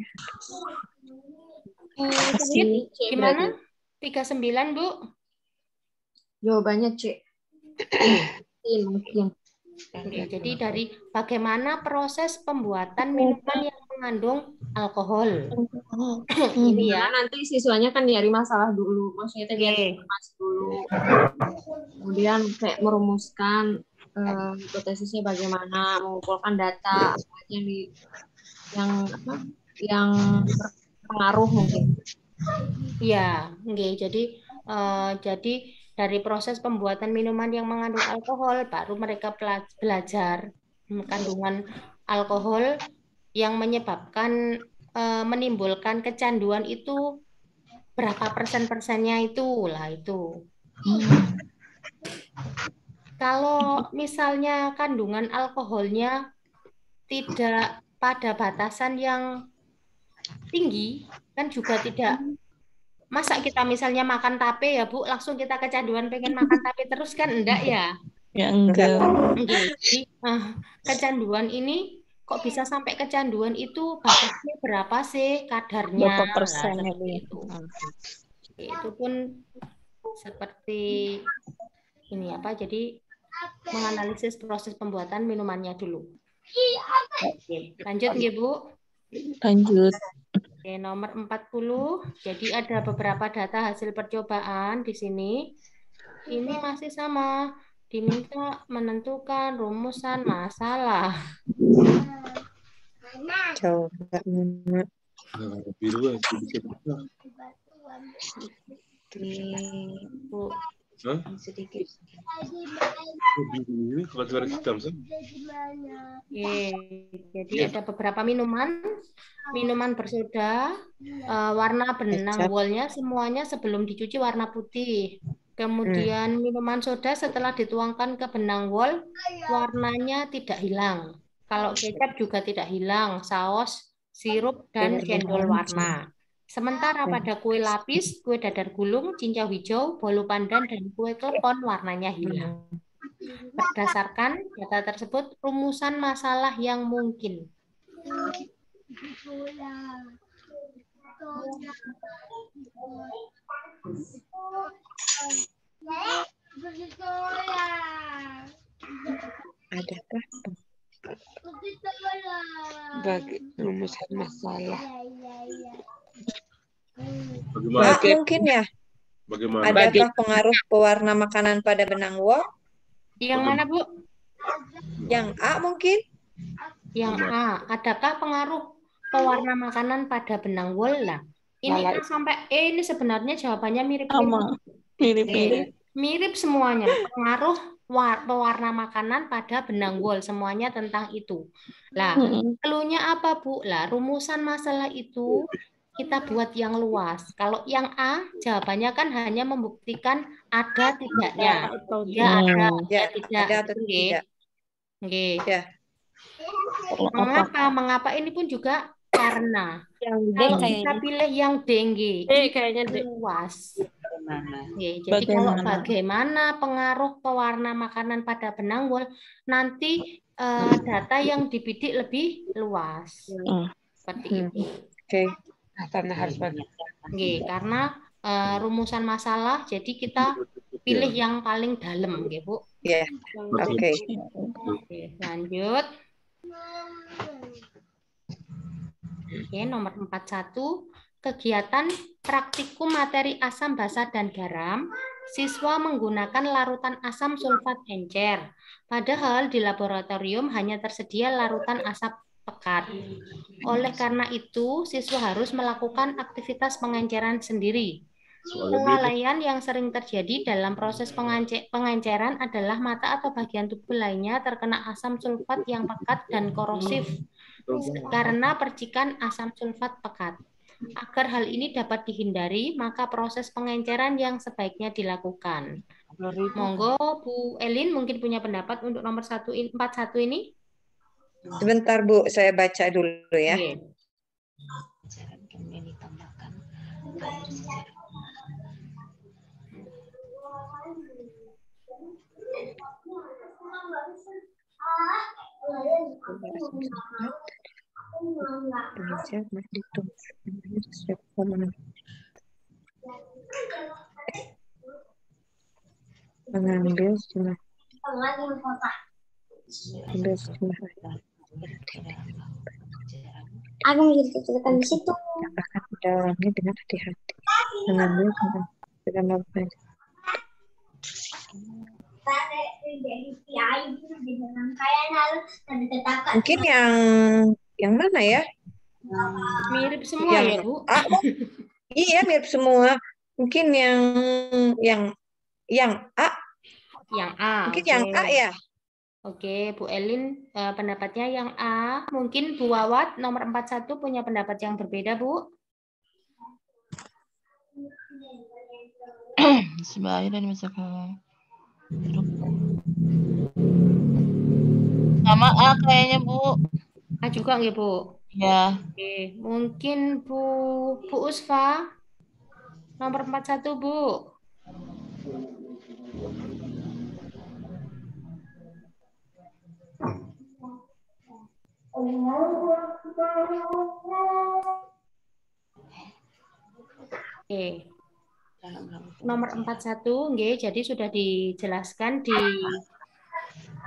gimana? 39, Bu? Jawabannya C. Mungkin. Oke, jadi dari bagaimana proses pembuatan minuman yang mengandung alkohol. Ini ya. Nanti siswanya kan nyari masalah dulu. Maksudnya tadi informasi dulu. Kemudian kayak merumuskan hipotesisnya bagaimana, mengumpulkan data yang berpengaruh mungkin. Iya, oke. Jadi dari proses pembuatan minuman yang mengandung alkohol, baru mereka belajar kandungan alkohol yang menyebabkan menimbulkan kecanduan itu berapa persennya itu lah itu. Kalau misalnya kandungan alkoholnya tidak pada batasan yang tinggi, kan juga tidak. Masa kita misalnya makan tape ya Bu, langsung kita kecanduan pengen makan tape terus kan enggak ya? Ya enggak. Jadi kecanduan ini kok bisa sampai kecanduan itu batasnya berapa sih kadarnya? Berapa persen ya Bu? Itu pun seperti ini apa? Jadi menganalisis proses pembuatan minumannya dulu. Oke, lanjut nggih Bu? Lanjut. Oke, nomor 40. Jadi ada beberapa data hasil percobaan di sini. Ini masih sama. Diminta menentukan rumusan masalah. Coba. Bu. Sedikit. Jadi ada beberapa minuman bersoda, warna benang wallnya semuanya sebelum dicuci warna putih. Kemudian minuman soda setelah dituangkan ke benang wall, warnanya tidak hilang. Kalau kecap juga tidak hilang, saus, sirup, dan cendol warna. Sementara pada kue lapis, kue dadar gulung, cincau hijau, bolu pandan, dan kue klepon warnanya hilang. Berdasarkan data tersebut, rumusan masalah yang mungkin. Adakah bagi rumusan masalah? Mungkin ya. Bagaimana? Adakah pengaruh pewarna makanan pada benang wol? Yang mana, Bu? Yang A mungkin? Yang A. Adakah pengaruh pewarna makanan pada benang wol? Lah, ini kan sampai ini sebenarnya jawabannya mirip-mirip. Mirip semuanya. Pengaruh pewarna makanan pada benang wol, semuanya tentang itu. Lah, cluenya apa, Bu? Lah, rumusan masalah itu kita buat yang luas. Kalau yang A, jawabannya kan hanya membuktikan ada tidaknya. Ya ada, ya tidak. Ada atau tidak. Ya. Mengapa ini pun juga karena. Yang D kalau kayaknya. kita pilih yang dengue, kayaknya luas. Oke, jadi kalau bagaimana pengaruh pewarna makanan pada benang wol, nanti data yang dibidik lebih luas. Seperti itu. Oke. Karena harus Oke, karena rumusan masalah, jadi kita pilih yang paling dalam, oke, Bu. Ya. Oke. Oke, lanjut. Oke, nomor 41. Kegiatan praktikum materi asam basa dan garam, siswa menggunakan larutan asam sulfat encer. Padahal di laboratorium hanya tersedia larutan asam pekat. Oleh karena itu, siswa harus melakukan aktivitas pengenceran sendiri. Kelalaian yang sering terjadi dalam proses pengenceran adalah mata atau bagian tubuh lainnya terkena asam sulfat yang pekat dan korosif karena percikan asam sulfat pekat. Agar hal ini dapat dihindari, maka proses pengenceran yang sebaiknya dilakukan. Monggo Bu Elin mungkin punya pendapat untuk nomor 41 ini? Sebentar Bu, saya baca dulu ya. Mengambil jumlah Aku menceritakan di situ. akan dalamnya dengan hati-hati. Mengambil dengan melakukan. Mungkin yang mana ya? Mirip semua ya, Bu? Iya, mirip semua. Mungkin yang A. Yang A. Mungkin yang A ya. Oke, Bu Elin pendapatnya yang A. Mungkin Bu Wawat nomor 41 punya pendapat yang berbeda, Bu. Sebaik dan misalkan sama A kayaknya, Bu. A juga nggak, Bu? Ya. Oke, mungkin Bu Usfa nomor 41, Bu. Oke. Nomor 41, nggih, jadi sudah dijelaskan di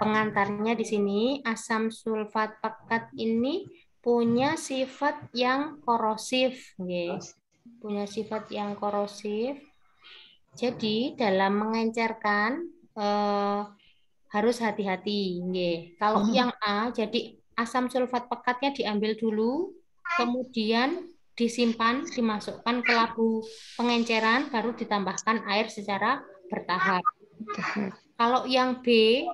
pengantarnya di sini, asam sulfat pekat ini punya sifat yang korosif, nggih. Punya sifat yang korosif. Jadi dalam mengencerkan harus hati-hati, nggih. Kalau yang A, jadi asam sulfat pekatnya diambil dulu, kemudian disimpan, dimasukkan ke labu pengenceran, baru ditambahkan air secara bertahap. Kalau yang B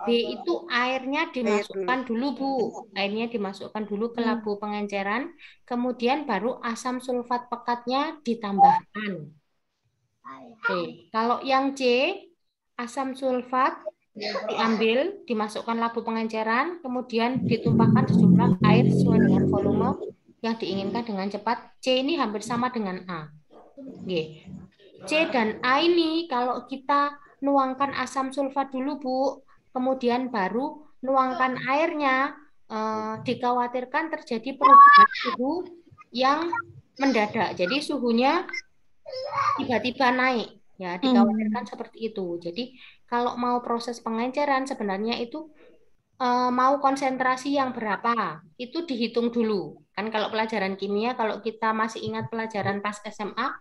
itu airnya dimasukkan dulu, Bu. Airnya dimasukkan dulu ke labu pengenceran, kemudian baru asam sulfat pekatnya ditambahkan. Oke. Kalau yang C, asam sulfat diambil, dimasukkan labu pengenceran, kemudian ditumpahkan sejumlah air sesuai dengan volume yang diinginkan dengan cepat. C ini hampir sama dengan A. Oke. C dan A ini kalau kita nuangkan asam sulfat dulu, Bu, kemudian baru nuangkan airnya, dikhawatirkan terjadi perubahan suhu yang mendadak. Jadi suhunya tiba-tiba naik. Ya, dikhawatirkan seperti itu. Jadi kalau mau proses pengenceran sebenarnya itu mau konsentrasi yang berapa, itu dihitung dulu. Kan kalau pelajaran kimia, kalau kita masih ingat pelajaran pas SMA,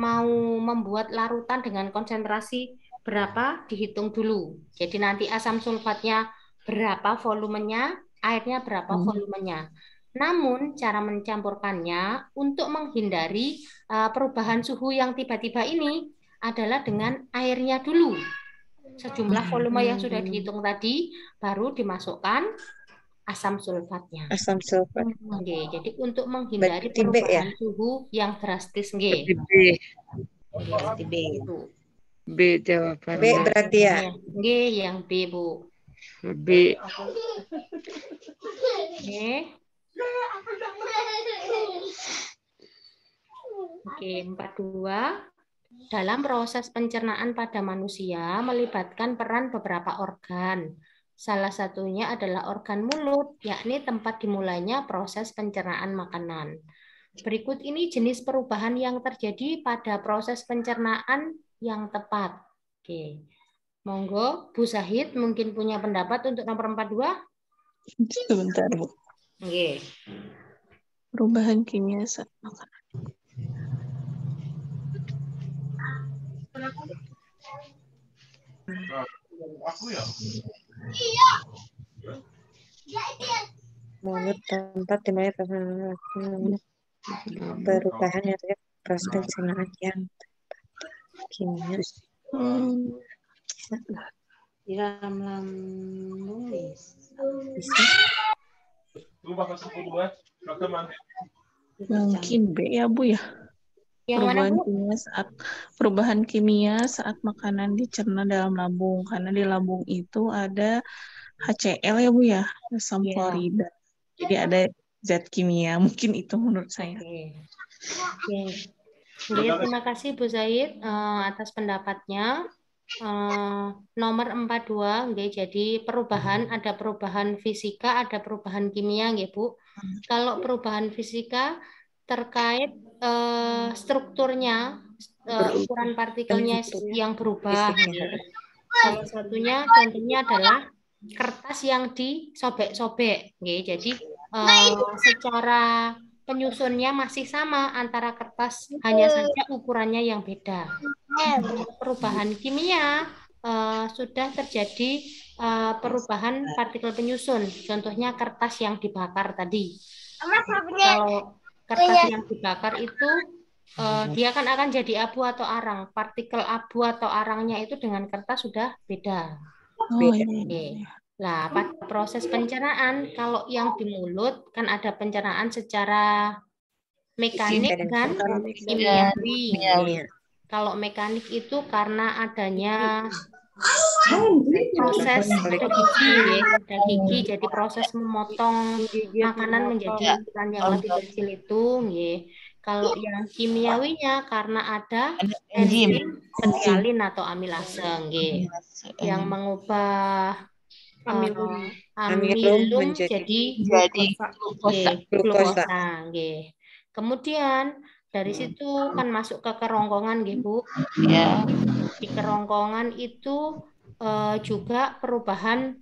mau membuat larutan dengan konsentrasi berapa, dihitung dulu. Jadi nanti asam sulfatnya berapa volumenya, airnya berapa volumenya. Namun cara mencampurkannya untuk menghindari perubahan suhu yang tiba-tiba ini adalah dengan airnya dulu. Sejumlah volume yang sudah dihitung tadi baru dimasukkan asam sulfatnya. Asam sulfat. Oke, jadi untuk menghindari perubahan suhu yang drastis, nggih. B. B jawabannya. B berarti ya. Nggih, yang B, Bu. B. Oke. Oke, 42. dalam proses pencernaan pada manusia melibatkan peran beberapa organ. Salah satunya adalah organ mulut, yakni tempat dimulainya proses pencernaan makanan. Berikut ini jenis perubahan yang terjadi pada proses pencernaan yang tepat. Oke. Monggo, Bu Zahid mungkin punya pendapat untuk nomor 42? Sebentar, Bu. Oke. Perubahan kimia saat makanan. Mulut tempat dimulai perubahan yang terjadi proses pencernaan yang kimia. Di dalam lambung Bisa. Mungkin B ya, Bu ya. Yang mana, Bu? Perubahan kimia saat makanan dicerna dalam lambung, karena di lambung itu ada HCl ya, Bu ya, asam klorida. Jadi ada zat kimia, mungkin itu menurut saya. Oke. Terima kasih Bu Zaid atas pendapatnya. Nomor 42, jadi ada perubahan fisika, ada perubahan kimia, nggih, Bu. Kalau perubahan fisika terkait strukturnya, ukuran partikelnya yang berubah. Salah satunya contohnya adalah kertas yang disobek-sobek. Jadi secara penyusunnya masih sama antara kertas, hanya saja ukurannya yang beda. Perubahan kimia sudah terjadi perubahan partikel penyusun. Contohnya kertas yang dibakar tadi. Kalau kertas yang dibakar itu dia akan jadi abu atau arang. Partikel abu atau arangnya itu dengan kertas sudah beda. Nah, pada proses pencernaan, kalau yang di mulut kan ada pencernaan secara mekanik kan, kimiawi. Kalau mekanik itu karena adanya proses ada gigi, jadi proses memotong makanan menjadi ukuran yang lebih kecil itu. Kalau yang kimiawinya karena ada enzim pensialin atau amilase yang mengubah amilum jadi glukosa. Kemudian dari situ kan masuk ke kerongkongan, Bu. Ya. Di kerongkongan itu juga perubahan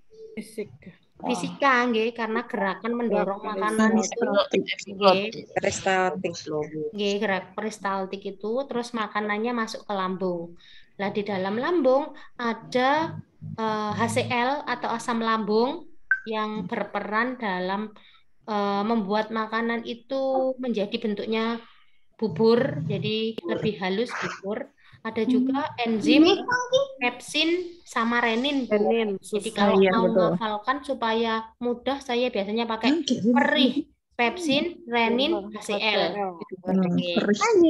fisika, karena gerakan mendorong makanan itu, gerak peristaltik itu, terus makanannya masuk ke lambung. Nah, di dalam lambung ada HCl atau asam lambung yang berperan dalam membuat makanan itu menjadi bentuknya bubur, jadi lebih halus bubur. Ada juga enzim pepsin sama renin. Jadi kalau mau menghafalkan supaya mudah, saya biasanya pakai perih, pepsin, renin, HCl.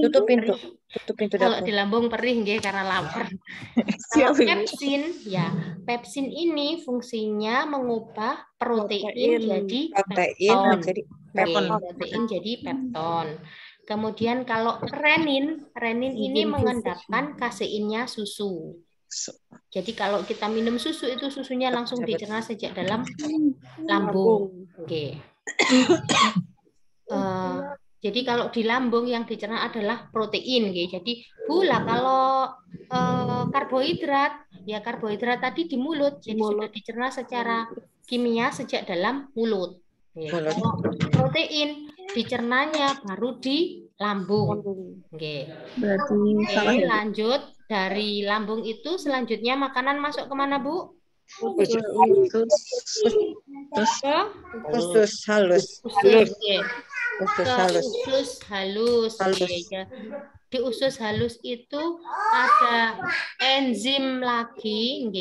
Tutup pintu Kalau di lambung perih, karena lapar. Kalau pepsin ini fungsinya mengubah protein jadi pepton. Kemudian kalau renin ini mengendapkan kaseinnya susu. Jadi kalau kita minum susu, itu susunya langsung dicerna sejak dalam lambung. Jadi kalau di lambung yang dicerna adalah protein. Jadi gula, kalau karbohidrat, ya karbohidrat tadi di mulut, jadi sudah dicerna secara kimia sejak dalam mulut. Kalau protein dicernanya baru di lambung. Berarti lanjut dari lambung itu selanjutnya makanan masuk kemana, Bu? Usus halus. Usus halus. Di usus halus itu ada enzim lagi,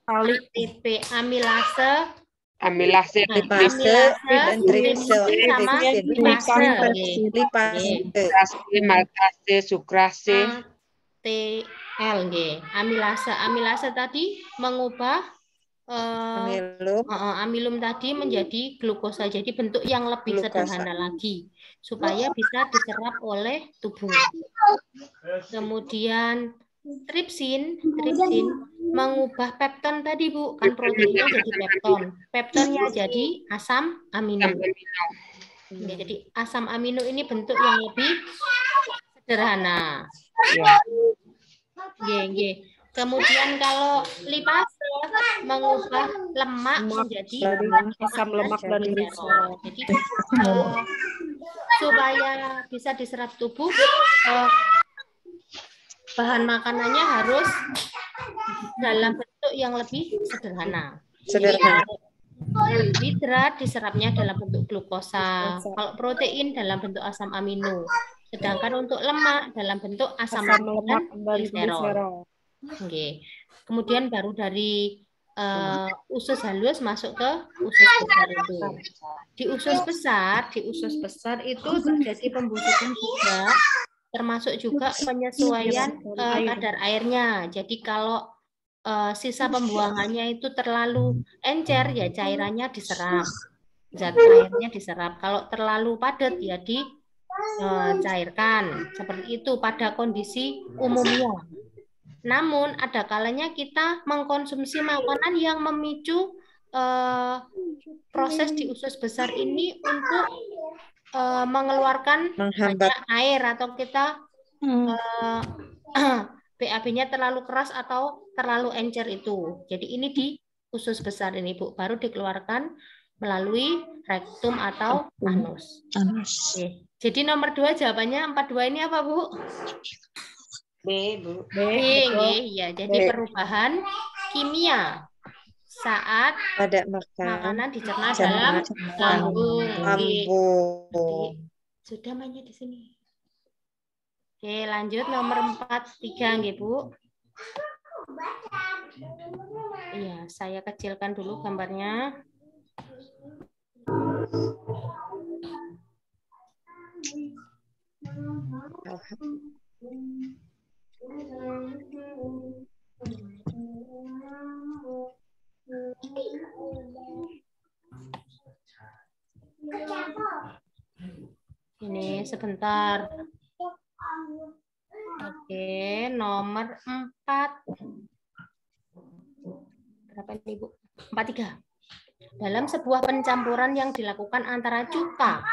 ATP amilase dan maltase, sukrase, TL. Amilase tadi mengubah amilum tadi menjadi glukosa. Jadi bentuk yang lebih sederhana lagi supaya bisa diserap oleh tubuh. Kemudian tripsin mengubah pepton tadi Bu, kan proteinnya jadi pepton. Peptonnya jadi asam amino. Jadi asam amino ini bentuk yang lebih sederhana. Kemudian kalau lipase mengubah lemak menjadi asam lemak dan gliserol. Jadi supaya bisa diserap tubuh, bahan makanannya harus dalam bentuk yang lebih sederhana. Karbohidrat diserapnya dalam bentuk glukosa. Kalau protein dalam bentuk asam amino. Sedangkan untuk lemak dalam bentuk asam lemak dan gliserol. Kemudian baru dari usus halus masuk ke usus besar itu. Di usus besar itu terjadi pembusukan juga, termasuk juga penyesuaian kadar airnya. Jadi kalau sisa pembuangannya itu terlalu encer, ya cairannya diserap, zat airnya diserap. Kalau terlalu padat ya dicairkan. Seperti itu pada kondisi umumnya. Namun ada kalanya kita mengkonsumsi makanan yang memicu proses di usus besar ini untuk mengeluarkan banyak air, atau kita BAB-nya terlalu keras atau terlalu encer itu. Jadi ini di usus besar ini Bu, baru dikeluarkan melalui rektum atau anus. Jadi nomor 2 jawabannya 42 ini apa Bu? B, Bu. B, ya. Jadi perubahan kimia saat makanan dicerna dalam lambung. Sudah mainnya di sini. Oke, lanjut nomor 43 nggih, Bu. Iya, saya kecilkan dulu gambarnya. Ini sebentar. Oke, nomor 4. Berapa ini, Bu? 43. Dalam sebuah pencampuran yang dilakukan antara cuka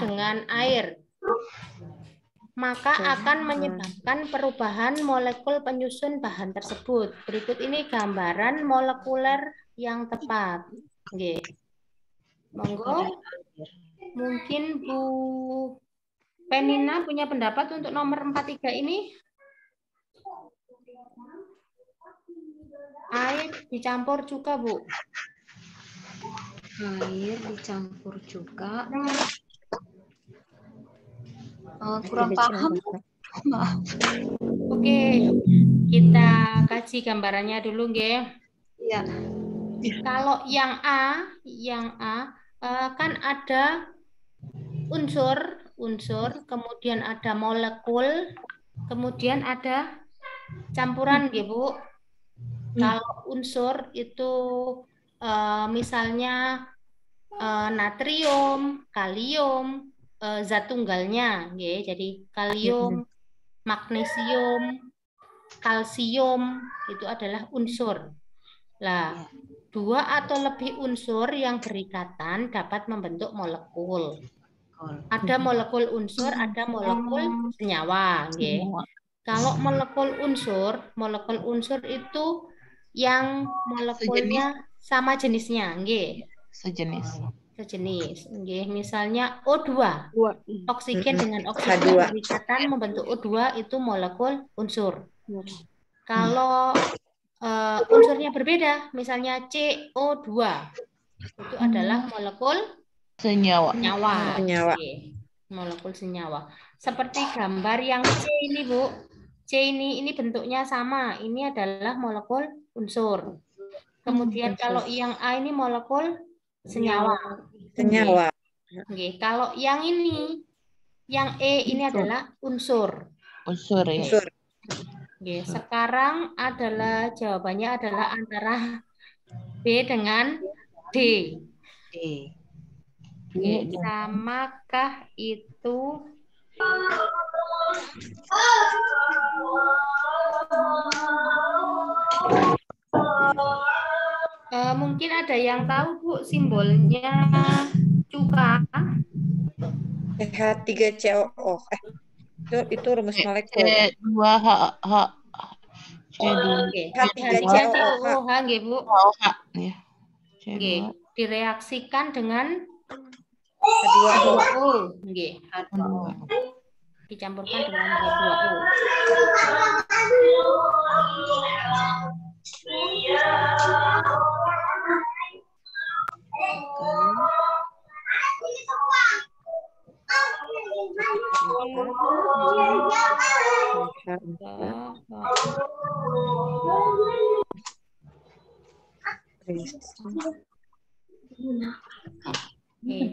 dengan air, maka akan menyebabkan perubahan molekul penyusun bahan tersebut. Berikut ini gambaran molekuler yang tepat. Oke. Monggo. Mungkin Bu Penina punya pendapat untuk nomor 43 ini? Air dicampur cuka, Bu. Air dicampur cuka. Kurang paham. Oke, kita kaji gambarannya dulu, nggih. Iya. Kalau yang A kan ada unsur, kemudian ada molekul, kemudian ada campuran, nggih, Bu. Kalau unsur itu misalnya natrium, kalium, zat tunggalnya, nggih. Jadi kalium, magnesium, kalsium itu adalah unsur. Lah, 2 atau lebih unsur yang berikatan dapat membentuk molekul. Ada molekul unsur, ada molekul senyawa, nggih. Kalau molekul unsur itu yang molekulnya sama jenisnya, nggih. Sejenis, nggih. Misalnya O2, oksigen dengan oksigen berikatan membentuk O2, itu molekul unsur. Kalau unsurnya berbeda, misalnya CO2, itu adalah molekul senyawa. Molekul senyawa. Seperti gambar yang C ini, Bu. C ini bentuknya sama. Ini adalah molekul unsur. Kemudian kalau yang A ini molekul senyawa. Oke. Kalau yang ini, yang E ini adalah unsur. Oke. Sekarang jawabannya adalah antara B dengan D. D. Samakah itu mungkin ada yang tahu Bu simbolnya cuka? H3COO. Itu rumus molekul. C2H H3COOH nggih Bu. ya. Nggih, direaksikan dengan H2O. Nggih, H2O. Dicampurkan dengan H2O.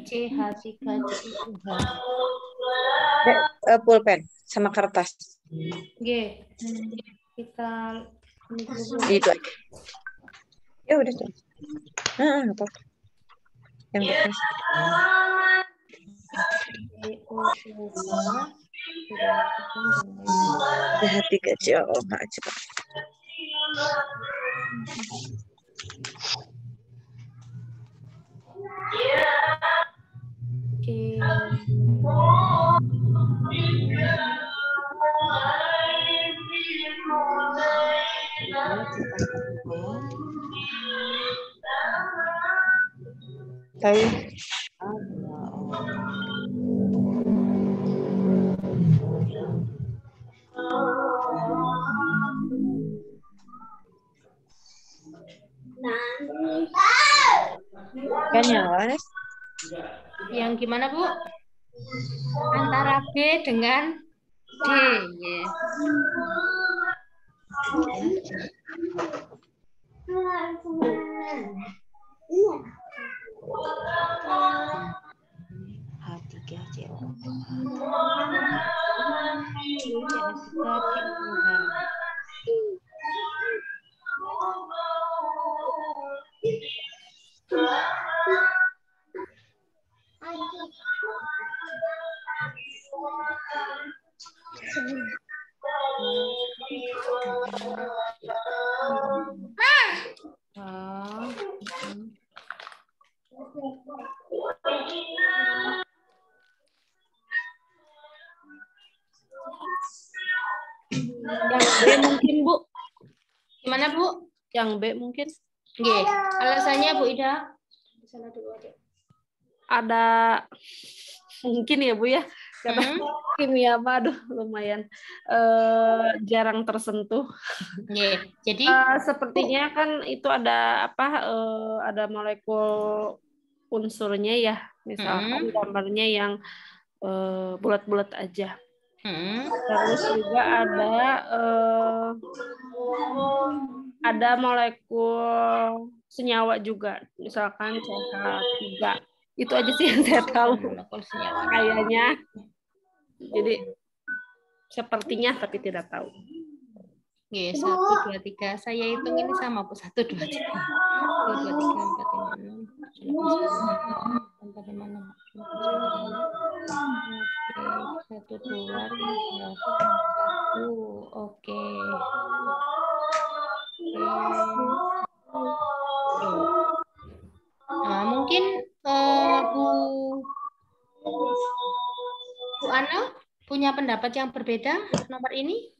CH3COOH. Pulpen sama kertas. Oke. Kita Itu aja. Ya udah tuh. Apa? Yang bekas. H3COOH aja. Tahu? Kan nyala, yang gimana Bu? Antara B dengan D. Ya. Yang B mungkin Bu. Gimana Bu? Yang B mungkin. Nggih. Alasannya Bu Ida? Ada mungkin ya Bu ya. Karena kimia mah aduh lumayan jarang tersentuh. Nggih. Jadi sepertinya kan itu ada apa? Ada molekul unsurnya ya. Misalkan gambarnya yang bulat-bulat aja. Terus juga ada molekul senyawa juga, misalkan CH3. Itu aja sih yang saya tahu. Kayaknya. Jadi sepertinya tapi tidak tahu. Oke, 1, 2, 3. Saya hitung ini sama Bu. 1, 2, 3. 1, 2, 3, 4, 5, 6. 4, 5, 6. 1, 2, 3, 1. Oke. Nah, mungkin Bu Ana punya pendapat yang berbeda nomor ini?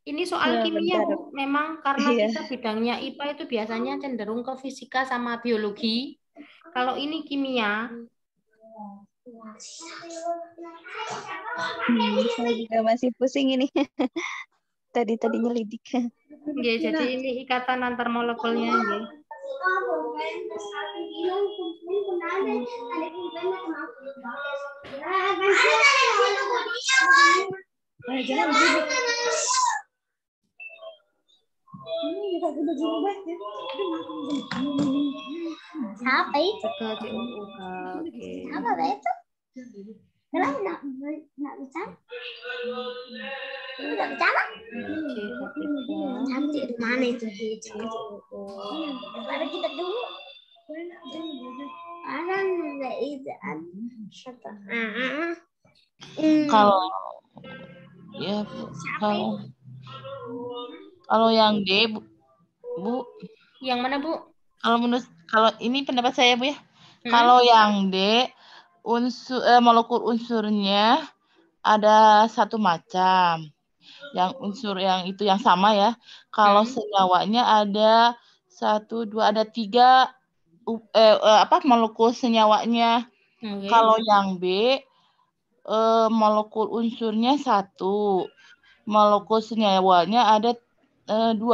Ini soal kimia, Bu. Memang karena kita bidangnya IPA itu biasanya cenderung ke fisika sama biologi. Kalau ini kimia. Saya juga masih pusing ini. Tadi nyelidik. Ya, jadi ini ikatan antar molekulnya. Ya. Apa itu? Apa itu? Kenapa nggak bicara? Nggak bicara? Cantik. Mana itu? Mari kita dulu. Kalau ya kalau yang D, Bu. Yang mana, Bu? Kalau ini pendapat saya, Bu ya. Kalau yang D, molekul unsurnya ada satu macam. Yang unsur yang itu yang sama ya. Kalau senyawanya ada 1, 2, ada 3 molekul senyawanya. Kalau yang B, molekul unsurnya 1. Molekul senyawanya ada 2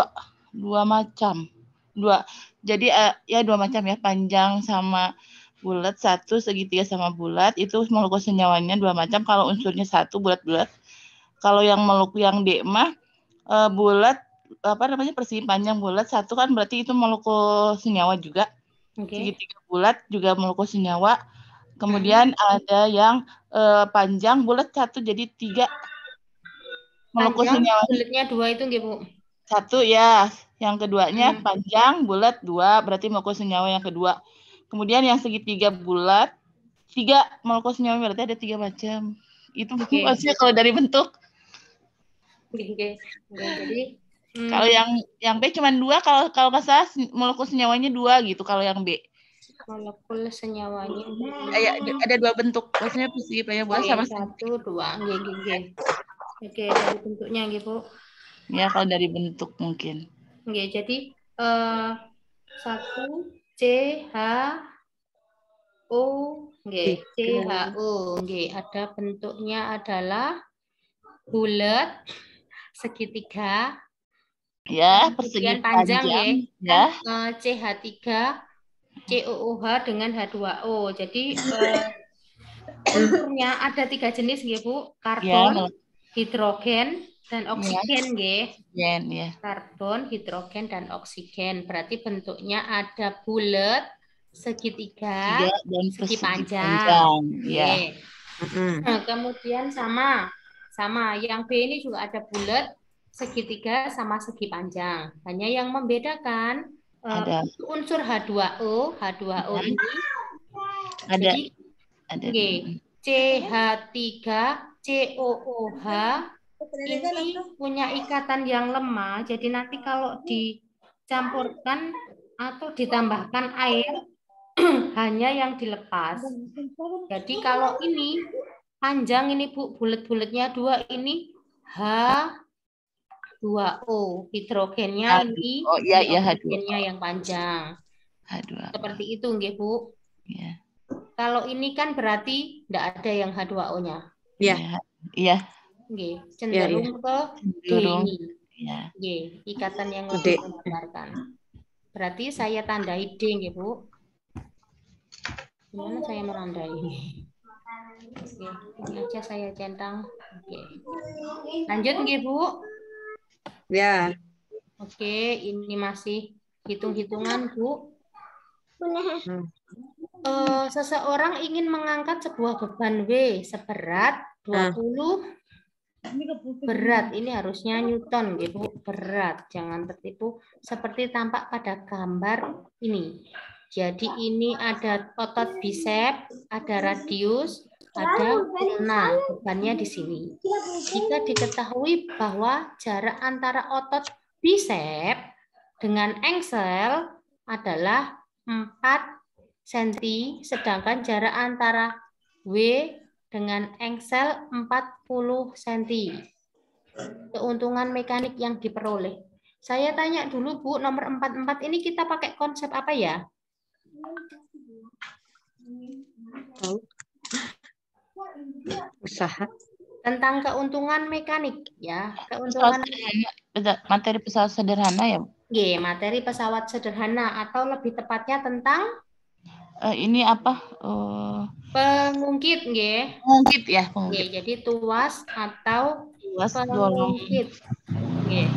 macam. 2. Jadi ya 2 macam ya, panjang sama bulat, 1 segitiga sama bulat. Itu molekul senyawanya 2 macam. Kalau unsurnya 1 bulat-bulat. Kalau yang molekul yang D mah bulat persegi panjang bulat 1 kan berarti itu molekul senyawa juga. Segitiga bulat juga molekul senyawa. Kemudian ada yang panjang bulat 1 jadi 3 molekul senyawa. Bulatnya 2 itu nggih, Bu? 1 ya. Yang keduanya panjang bulat 2 berarti molekul senyawa yang kedua. Kemudian yang segitiga bulat 3 molekul senyawa berarti ada 3 macam. Itu maksudnya kalau dari bentuk. Jadi kalau yang B cuma 2, kalau nggak salah molekul senyawanya 2 gitu kalau yang B. Molekul senyawanya ada 2 bentuk. Maksudnya persegi panjang bulat sama 1, 2. Nggih. Oke, dari bentuknya nggih, Bu. Ya, kalau dari bentuk mungkin. Nggih, jadi 1 CHO nggih, CHO nggih, ada bentuknya adalah bulat segitiga. Ya, persegi panjang ya. CH3 COOH dengan H2O. Jadi unsurnya ada 3 jenis nggih, Bu. Karbon, hidrogen, dan oksigen nggih. Ya. Karbon, hidrogen, dan oksigen. Berarti bentuknya ada bulat, segitiga, dan segi panjang. Ya. Nah, kemudian sama yang B ini juga ada bulat, segitiga sama segi panjang. Hanya yang membedakan ada unsur H2O ini ada CH3 COOH ini punya ikatan yang lemah. Jadi nanti kalau dicampurkan atau ditambahkan air hanya yang dilepas. Jadi kalau ini panjang ini, Bu, bulat-bulatnya 2 ini H2O, hidrogennya ini hidrogennya yang panjang. H2O. Seperti itu nggih, Bu. Ya. Kalau ini kan berarti tidak ada yang H2O-nya. Iya. Nggih, cenderung ke D ini. Ya. Nggih, ikatan yang lebih menggambarkan. Berarti saya tandai D nggih, Bu. Gimana saya menandai? Oke, ini aja saya centang. Oke. Lanjut nggih, Bu? Ya. Oke, ini masih hitung-hitungan, Bu. Seseorang ingin mengangkat sebuah beban W seberat 20 berat. Ini harusnya Newton, gitu. Berat. Jangan tertipu seperti tampak pada gambar ini. Jadi ini ada otot bisep, ada radius, ada ulna, bebannya di sini. Jika diketahui bahwa jarak antara otot bisep dengan engsel adalah 4 cm, sedangkan jarak antara W dengan engsel 40 cm. Keuntungan mekanik yang diperoleh. Saya tanya dulu, Bu, nomor 44 ini kita pakai konsep apa ya? Usaha. Tentang keuntungan mekanik ya, keuntungan materi pesawat sederhana ya. G, materi pesawat sederhana atau lebih tepatnya tentang ini apa? Pengungkit, G. Pengungkit ya, pengungkit. G, jadi tuas atau pengungkit. G.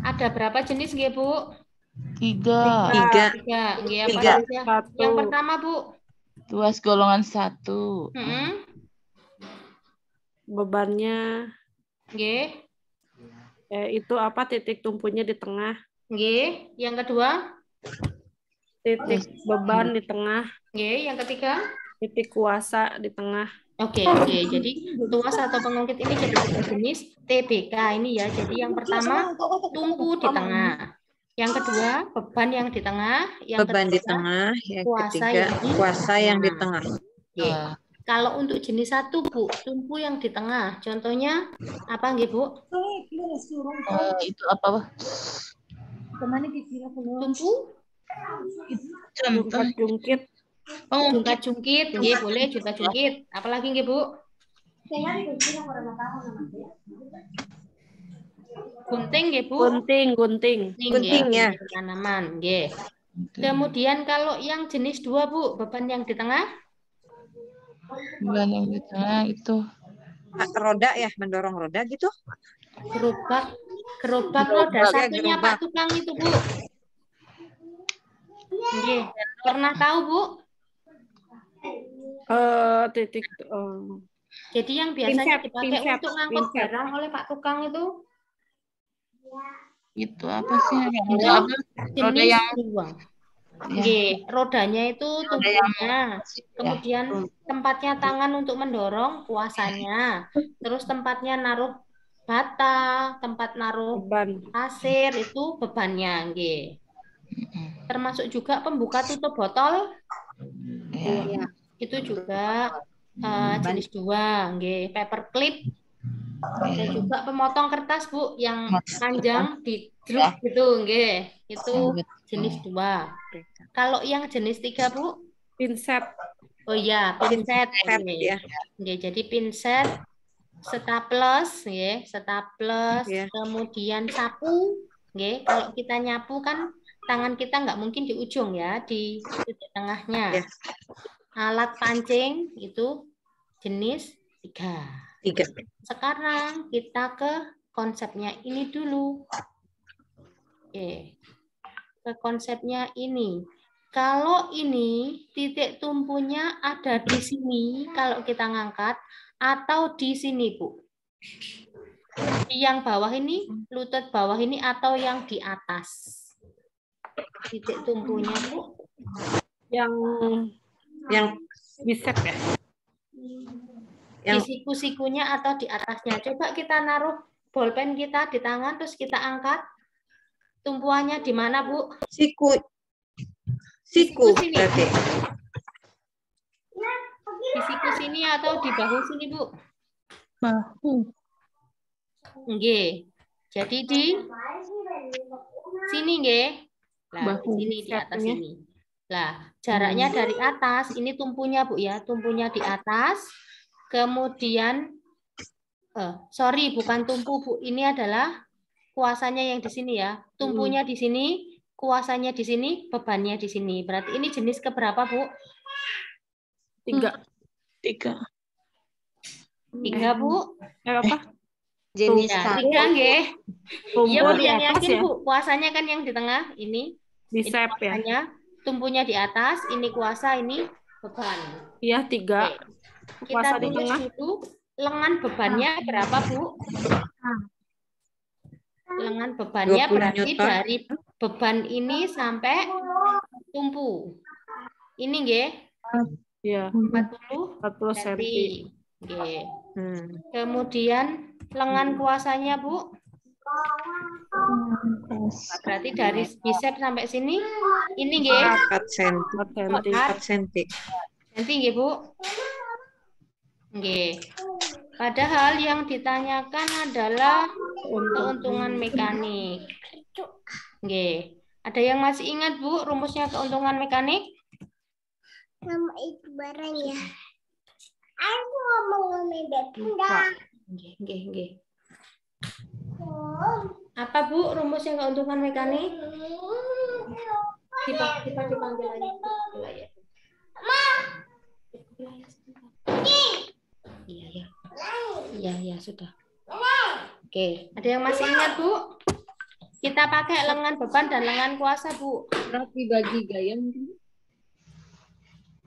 Ada berapa jenis, G, Bu? 3. G, apa saja? Yang pertama, Bu. Tuas golongan 1. Bebannya G. Itu apa, titik tumpunya di tengah. Nggih, yang kedua? Titik beban di tengah. Nggih, yang ketiga? Titik kuasa di tengah. Oke. Jadi tuas atau pengungkit ini jadi tiga jenis TBK ini ya. Jadi yang pertama tumpu di tengah. Yang kedua beban yang di tengah. Yang Beban ketiga di tengah. Yang kuasa ketiga yang di kuasa yang di tengah. Oke. Kalau untuk jenis satu Bu, tumpu yang di tengah. Contohnya apa nggih Bu? Itu apa? Tumpu? Contoh. Jungkit. Jungkat-jungkit, nggih boleh jungkat-jungkit. Apalagi nggih Bu? Gunting nggih Bu? Gunting. Gunting ya. Tanaman, nggih. Kemudian kalau yang jenis 2 Bu, beban yang di tengah? Beban yang di tengah itu roda ya, mendorong roda gitu. Gerobak roda satunya Pak Tukang itu Bu. Nggih, pernah tahu Bu? Titik. Jadi yang biasanya Pinset, dipakai pinset, untuk ngangkut pinset. barang oleh Pak Tukang itu apa sih? itu Roda jenis yang dua. Nggih, rodanya itu tumpunya, kemudian tempatnya tangan untuk mendorong kuasanya, terus tempatnya naruh bata, tempat naruh pasir itu bebannya, nggih. Termasuk juga pembuka tutup botol, itu juga jenis 2, nggih. Paper clip dan juga pemotong kertas Bu yang panjang di druk gitu, nggih. Itu jenis 2. Kalau yang jenis 3 Bu? Pinset. Oh iya, pinset. Ya. Nggih, jadi pinset, staples, nggih, staples, kemudian sapu, nggih. Kalau kita nyapu kan tangan kita nggak mungkin di ujung ya, di titik tengahnya. Alat pancing itu jenis 3. Sekarang kita ke konsepnya ini dulu. Oke. Ke konsepnya ini. Kalau ini titik tumpunya ada di sini kalau kita ngangkat atau di sini, Bu. Yang bawah ini, lutut bawah ini atau yang di atas? Titik tumpunya, Bu. Yang bicep ya. Di siku-sikunya atau di atasnya. Coba kita naruh bolpen kita di tangan terus kita angkat. Tumpuannya di mana, Bu? Siku sini. berarti. Di siku sini atau di bahu sini, Bu? Bahu. Nggih. Jadi di sini, nggih. Nah, Bahu. sini di atas sini. Lah, jaraknya dari atas, ini tumpunya, Bu ya. Tumpunya di atas. Kemudian sorry, bukan tumpu, Bu. Ini adalah kuasanya yang di sini ya. Tumpunya di sini, kuasanya di sini, bebannya di sini. Berarti ini jenis keberapa, Bu? 3. 3, Bu? Apa? Jenis ya, 3, nggih. Iya, Bu, yang yakin, ya? Bu. Kuasanya kan yang di tengah, ini. Bicep ya. Tumpunya di atas, ini kuasa, ini beban. Iya, 3. Kita tulis dulu lengan bebannya berapa, Bu? Lengan bebannya berarti Newton. dari beban ini sampai tumpu. Ini nggih. Iya. 40 cm. Nggih. Kemudian lengan kuasanya, Bu? Berarti dari bicep sampai sini ini nggih. 4 cm. Nanti nggih, Bu? Nggih. Padahal yang ditanyakan adalah keuntungan mekanik. Nggih. Ada yang masih ingat, Bu, rumusnya keuntungan mekanik? Nama itu barang ya. Aku ngomong sama Nggih. Apa, Bu, rumusnya keuntungan mekanik? Kita dipanggil aja. Iya, sudah. Oke, ada yang masih ingat, Bu? Kita pakai lengan beban dan lengan kuasa, Bu. Berarti bagi gaya mungkin.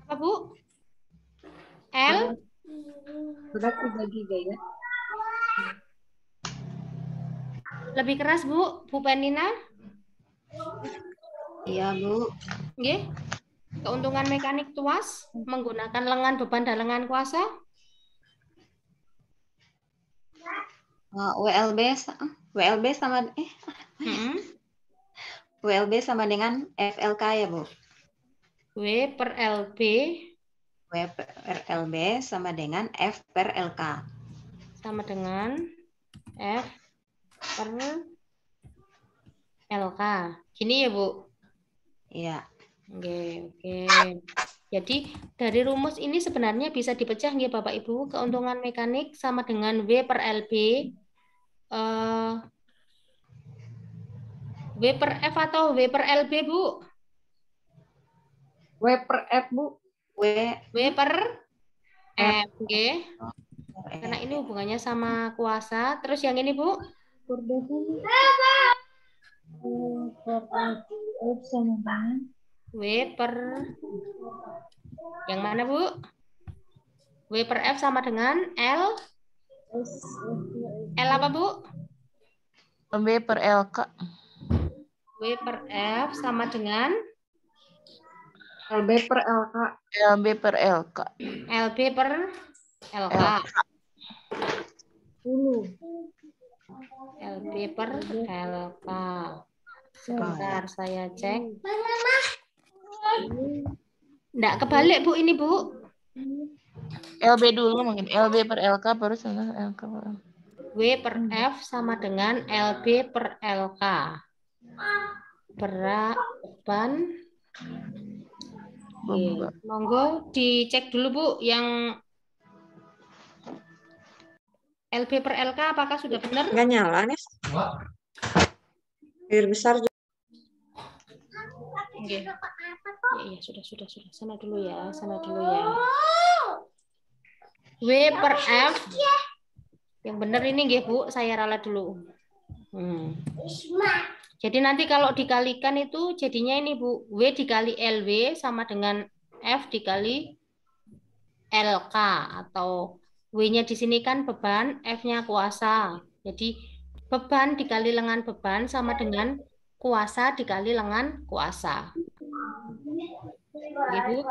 Apa, Bu? L? Berarti bagi gaya. Lebih keras, Bu? Bu Penina? Iya, Bu. Nggih. Keuntungan mekanik tuas menggunakan lengan beban dan lengan kuasa. WLB sama WLB sama dengan FLK ya, Bu. W per LB. W per LB sama dengan F per LK. Sama dengan F per LK. Gini ya, Bu? Iya. Oke. Jadi dari rumus ini sebenarnya bisa dipecah nggih Bapak Ibu. Keuntungan mekanik sama dengan W per LB. W per F atau W per LB, Bu? W per F, Bu. W per F, oke. Karena ini hubungannya sama kuasa. Terus yang ini, Bu? W per yang mana, Bu? W per F sama dengan L. L apa, Bu? W per LK. W per F sama dengan LB per LK. LB per LK. LB per LK. LB per LK. Sebentar saya cek. Enggak kebalik, Bu, ini, Bu. LB dulu mungkin. LB per LK baru sama LK per LK. W per F sama dengan LB per LK. Beban. Monggo dicek dulu, Bu, yang LB per LK apakah sudah benar? Nggak nyala nih. Air besar juga. Oke. Ya, sudah. Sana dulu ya. W per F. Yang benar ini nggih, Bu, saya ralat dulu. Jadi nanti kalau dikalikan itu jadinya ini, Bu, W dikali LW sama dengan F dikali LK, atau W-nya di sini kan beban, F-nya kuasa. Jadi beban dikali lengan beban sama dengan kuasa dikali lengan kuasa. Bu.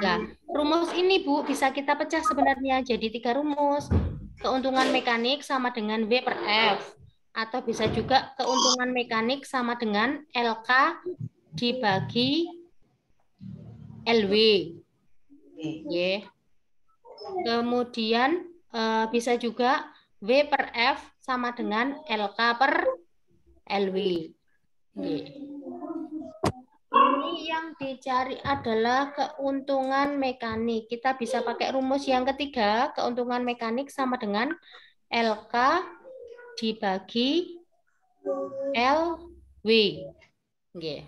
Nah, rumus ini, Bu, bisa kita pecah sebenarnya jadi 3 rumus. Keuntungan mekanik sama dengan W per F. Atau bisa juga keuntungan mekanik sama dengan LK dibagi LW. Kemudian bisa juga W per F sama dengan LK per LW. Ini yang dicari adalah keuntungan mekanik. Kita bisa pakai rumus yang ketiga, keuntungan mekanik sama dengan LK dibagi LW. Oke.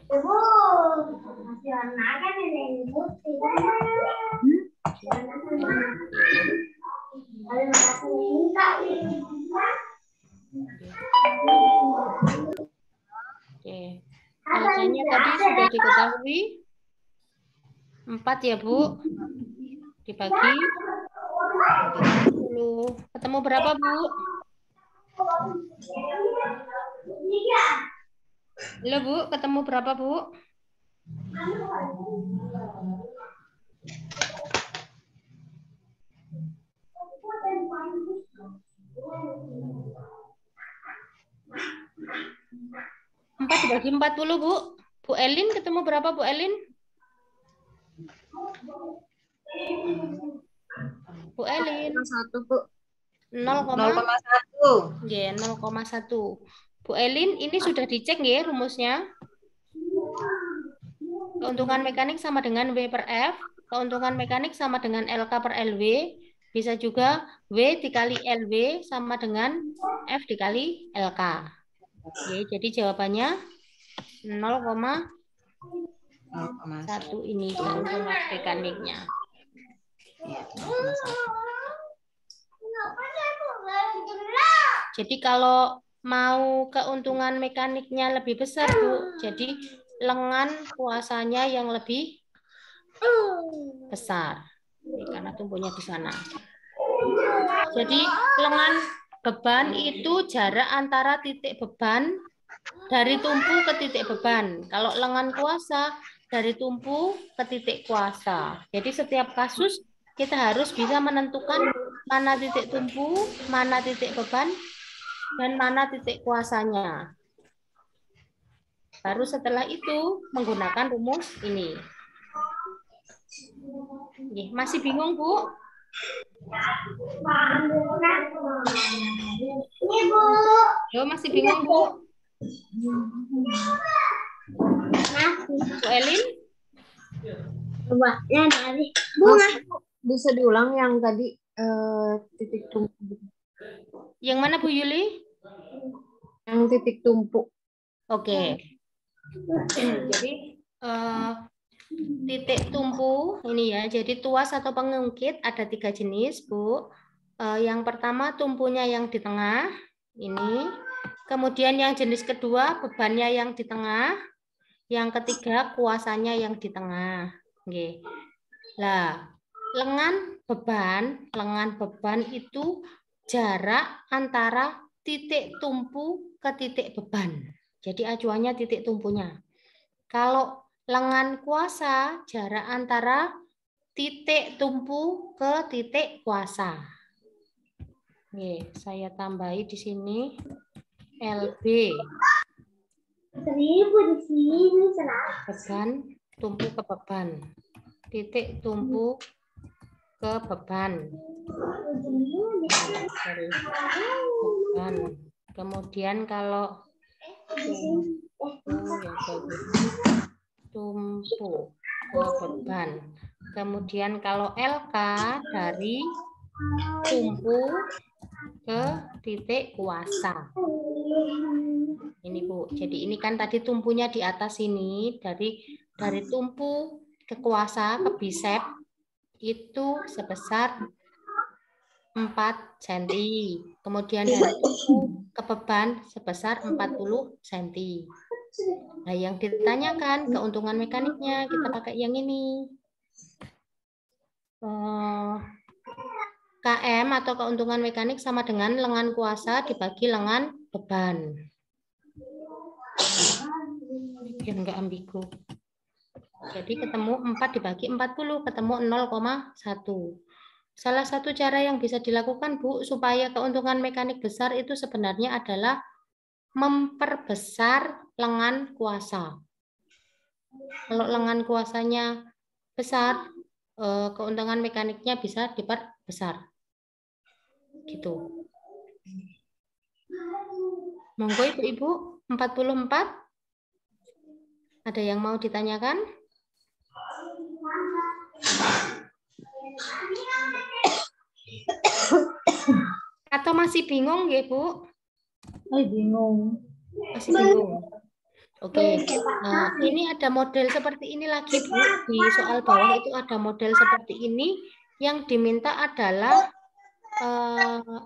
Oke. Alasannya tadi sudah diketahui. 4 ya, Bu. Dibagi 10. Ketemu berapa, Bu? Halo, Bu. Ketemu berapa, Bu? Empat dibagi 40, Bu. Bu Elin ketemu berapa, Bu Elin? Bu Elin. 1, Bu. 0,1. Ya, 0,1. Bu Elin, ini sudah dicek nggih rumusnya? Keuntungan mekanik sama dengan W per F. Keuntungan mekanik sama dengan LK per LW. Bisa juga W dikali LW sama dengan F dikali LK. Oke, jadi jawabannya 0,1 ini keuntungan mekaniknya. Jadi kalau mau keuntungan mekaniknya lebih besar, Bu, jadi lengan kuasanya yang lebih besar. Karena tumpunya di sana. Jadi lengan beban itu jarak antara titik beban dari tumpu ke titik beban. Kalau lengan kuasa dari tumpu ke titik kuasa. Jadi setiap kasus kita harus bisa menentukan mana titik tumpu, mana titik beban, dan mana titik kuasanya. Baru setelah itu menggunakan rumus ini. Masih bingung, Bu? Yo, masih bingung, Bu? Bu Elin? Bisa diulang yang tadi titik tumpu. Yang mana, Bu Yuli? Yang titik tumpu. Oke. Jadi titik tumpu ini ya. Jadi tuas atau pengungkit ada 3 jenis, Bu. Yang pertama tumpunya yang di tengah ini. Kemudian yang jenis kedua bebannya yang di tengah. Yang ketiga kuasanya yang di tengah. Oke. Nah, lengan beban itu jarak antara titik tumpu ke titik beban. Jadi acuannya titik tumpunya. Kalau lengan kuasa, jarak antara titik tumpu ke titik kuasa. Oke, saya tambahi di sini LB. 1000 di sini, Beban, tumpu ke beban. Titik tumpu ke beban. Beban. Kemudian kalau tumpu ke beban. Kemudian kalau LK dari tumpu ke titik kuasa. Ini Bu. Jadi ini kan tadi tumpunya di atas ini dari tumpu ke kuasa ke bisep itu sebesar 4 cm. Kemudian dari tumpu ke beban sebesar 40 cm. Nah, yang ditanyakan keuntungan mekaniknya kita pakai yang ini. KM atau keuntungan mekanik sama dengan lengan kuasa dibagi lengan beban. Biar enggak ambigu. Jadi ketemu 4 dibagi 40, ketemu 0,1. Salah satu cara yang bisa dilakukan, Bu, supaya keuntungan mekanik besar itu sebenarnya adalah memperbesar lengan kuasa. Kalau lengan kuasanya besar, keuntungan mekaniknya bisa diperbesar. Gitu. Monggo Ibu-ibu, 44. Ada yang mau ditanyakan? Atau masih bingung ya, Bu? bingung. Masih bingung. Oke. Nah, ini ada model seperti ini lagi, Bu. Di soal bawah itu ada model seperti ini. Yang diminta adalah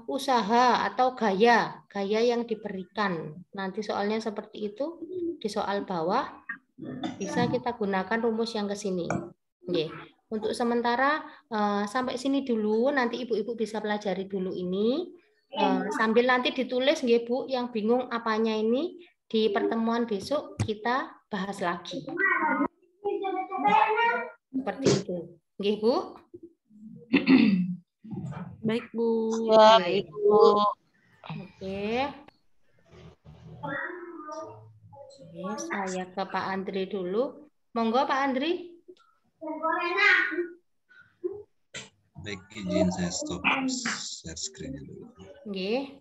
usaha atau gaya yang diberikan. Nanti soalnya seperti itu di soal bawah bisa kita gunakan rumus yang ke sini. Oke. Untuk sementara sampai sini dulu, nanti ibu-ibu bisa pelajari dulu ini. Sambil nanti ditulis nggih Bu, yang bingung apanya ini di pertemuan besok kita bahas lagi. Seperti itu. Nggih Bu? Baik, Bu. Baik, Bu. Oke. Oke, saya ke Pak Andri dulu. Monggo Pak Andri. Baik, izin saya stop share screen dulu. Nggih.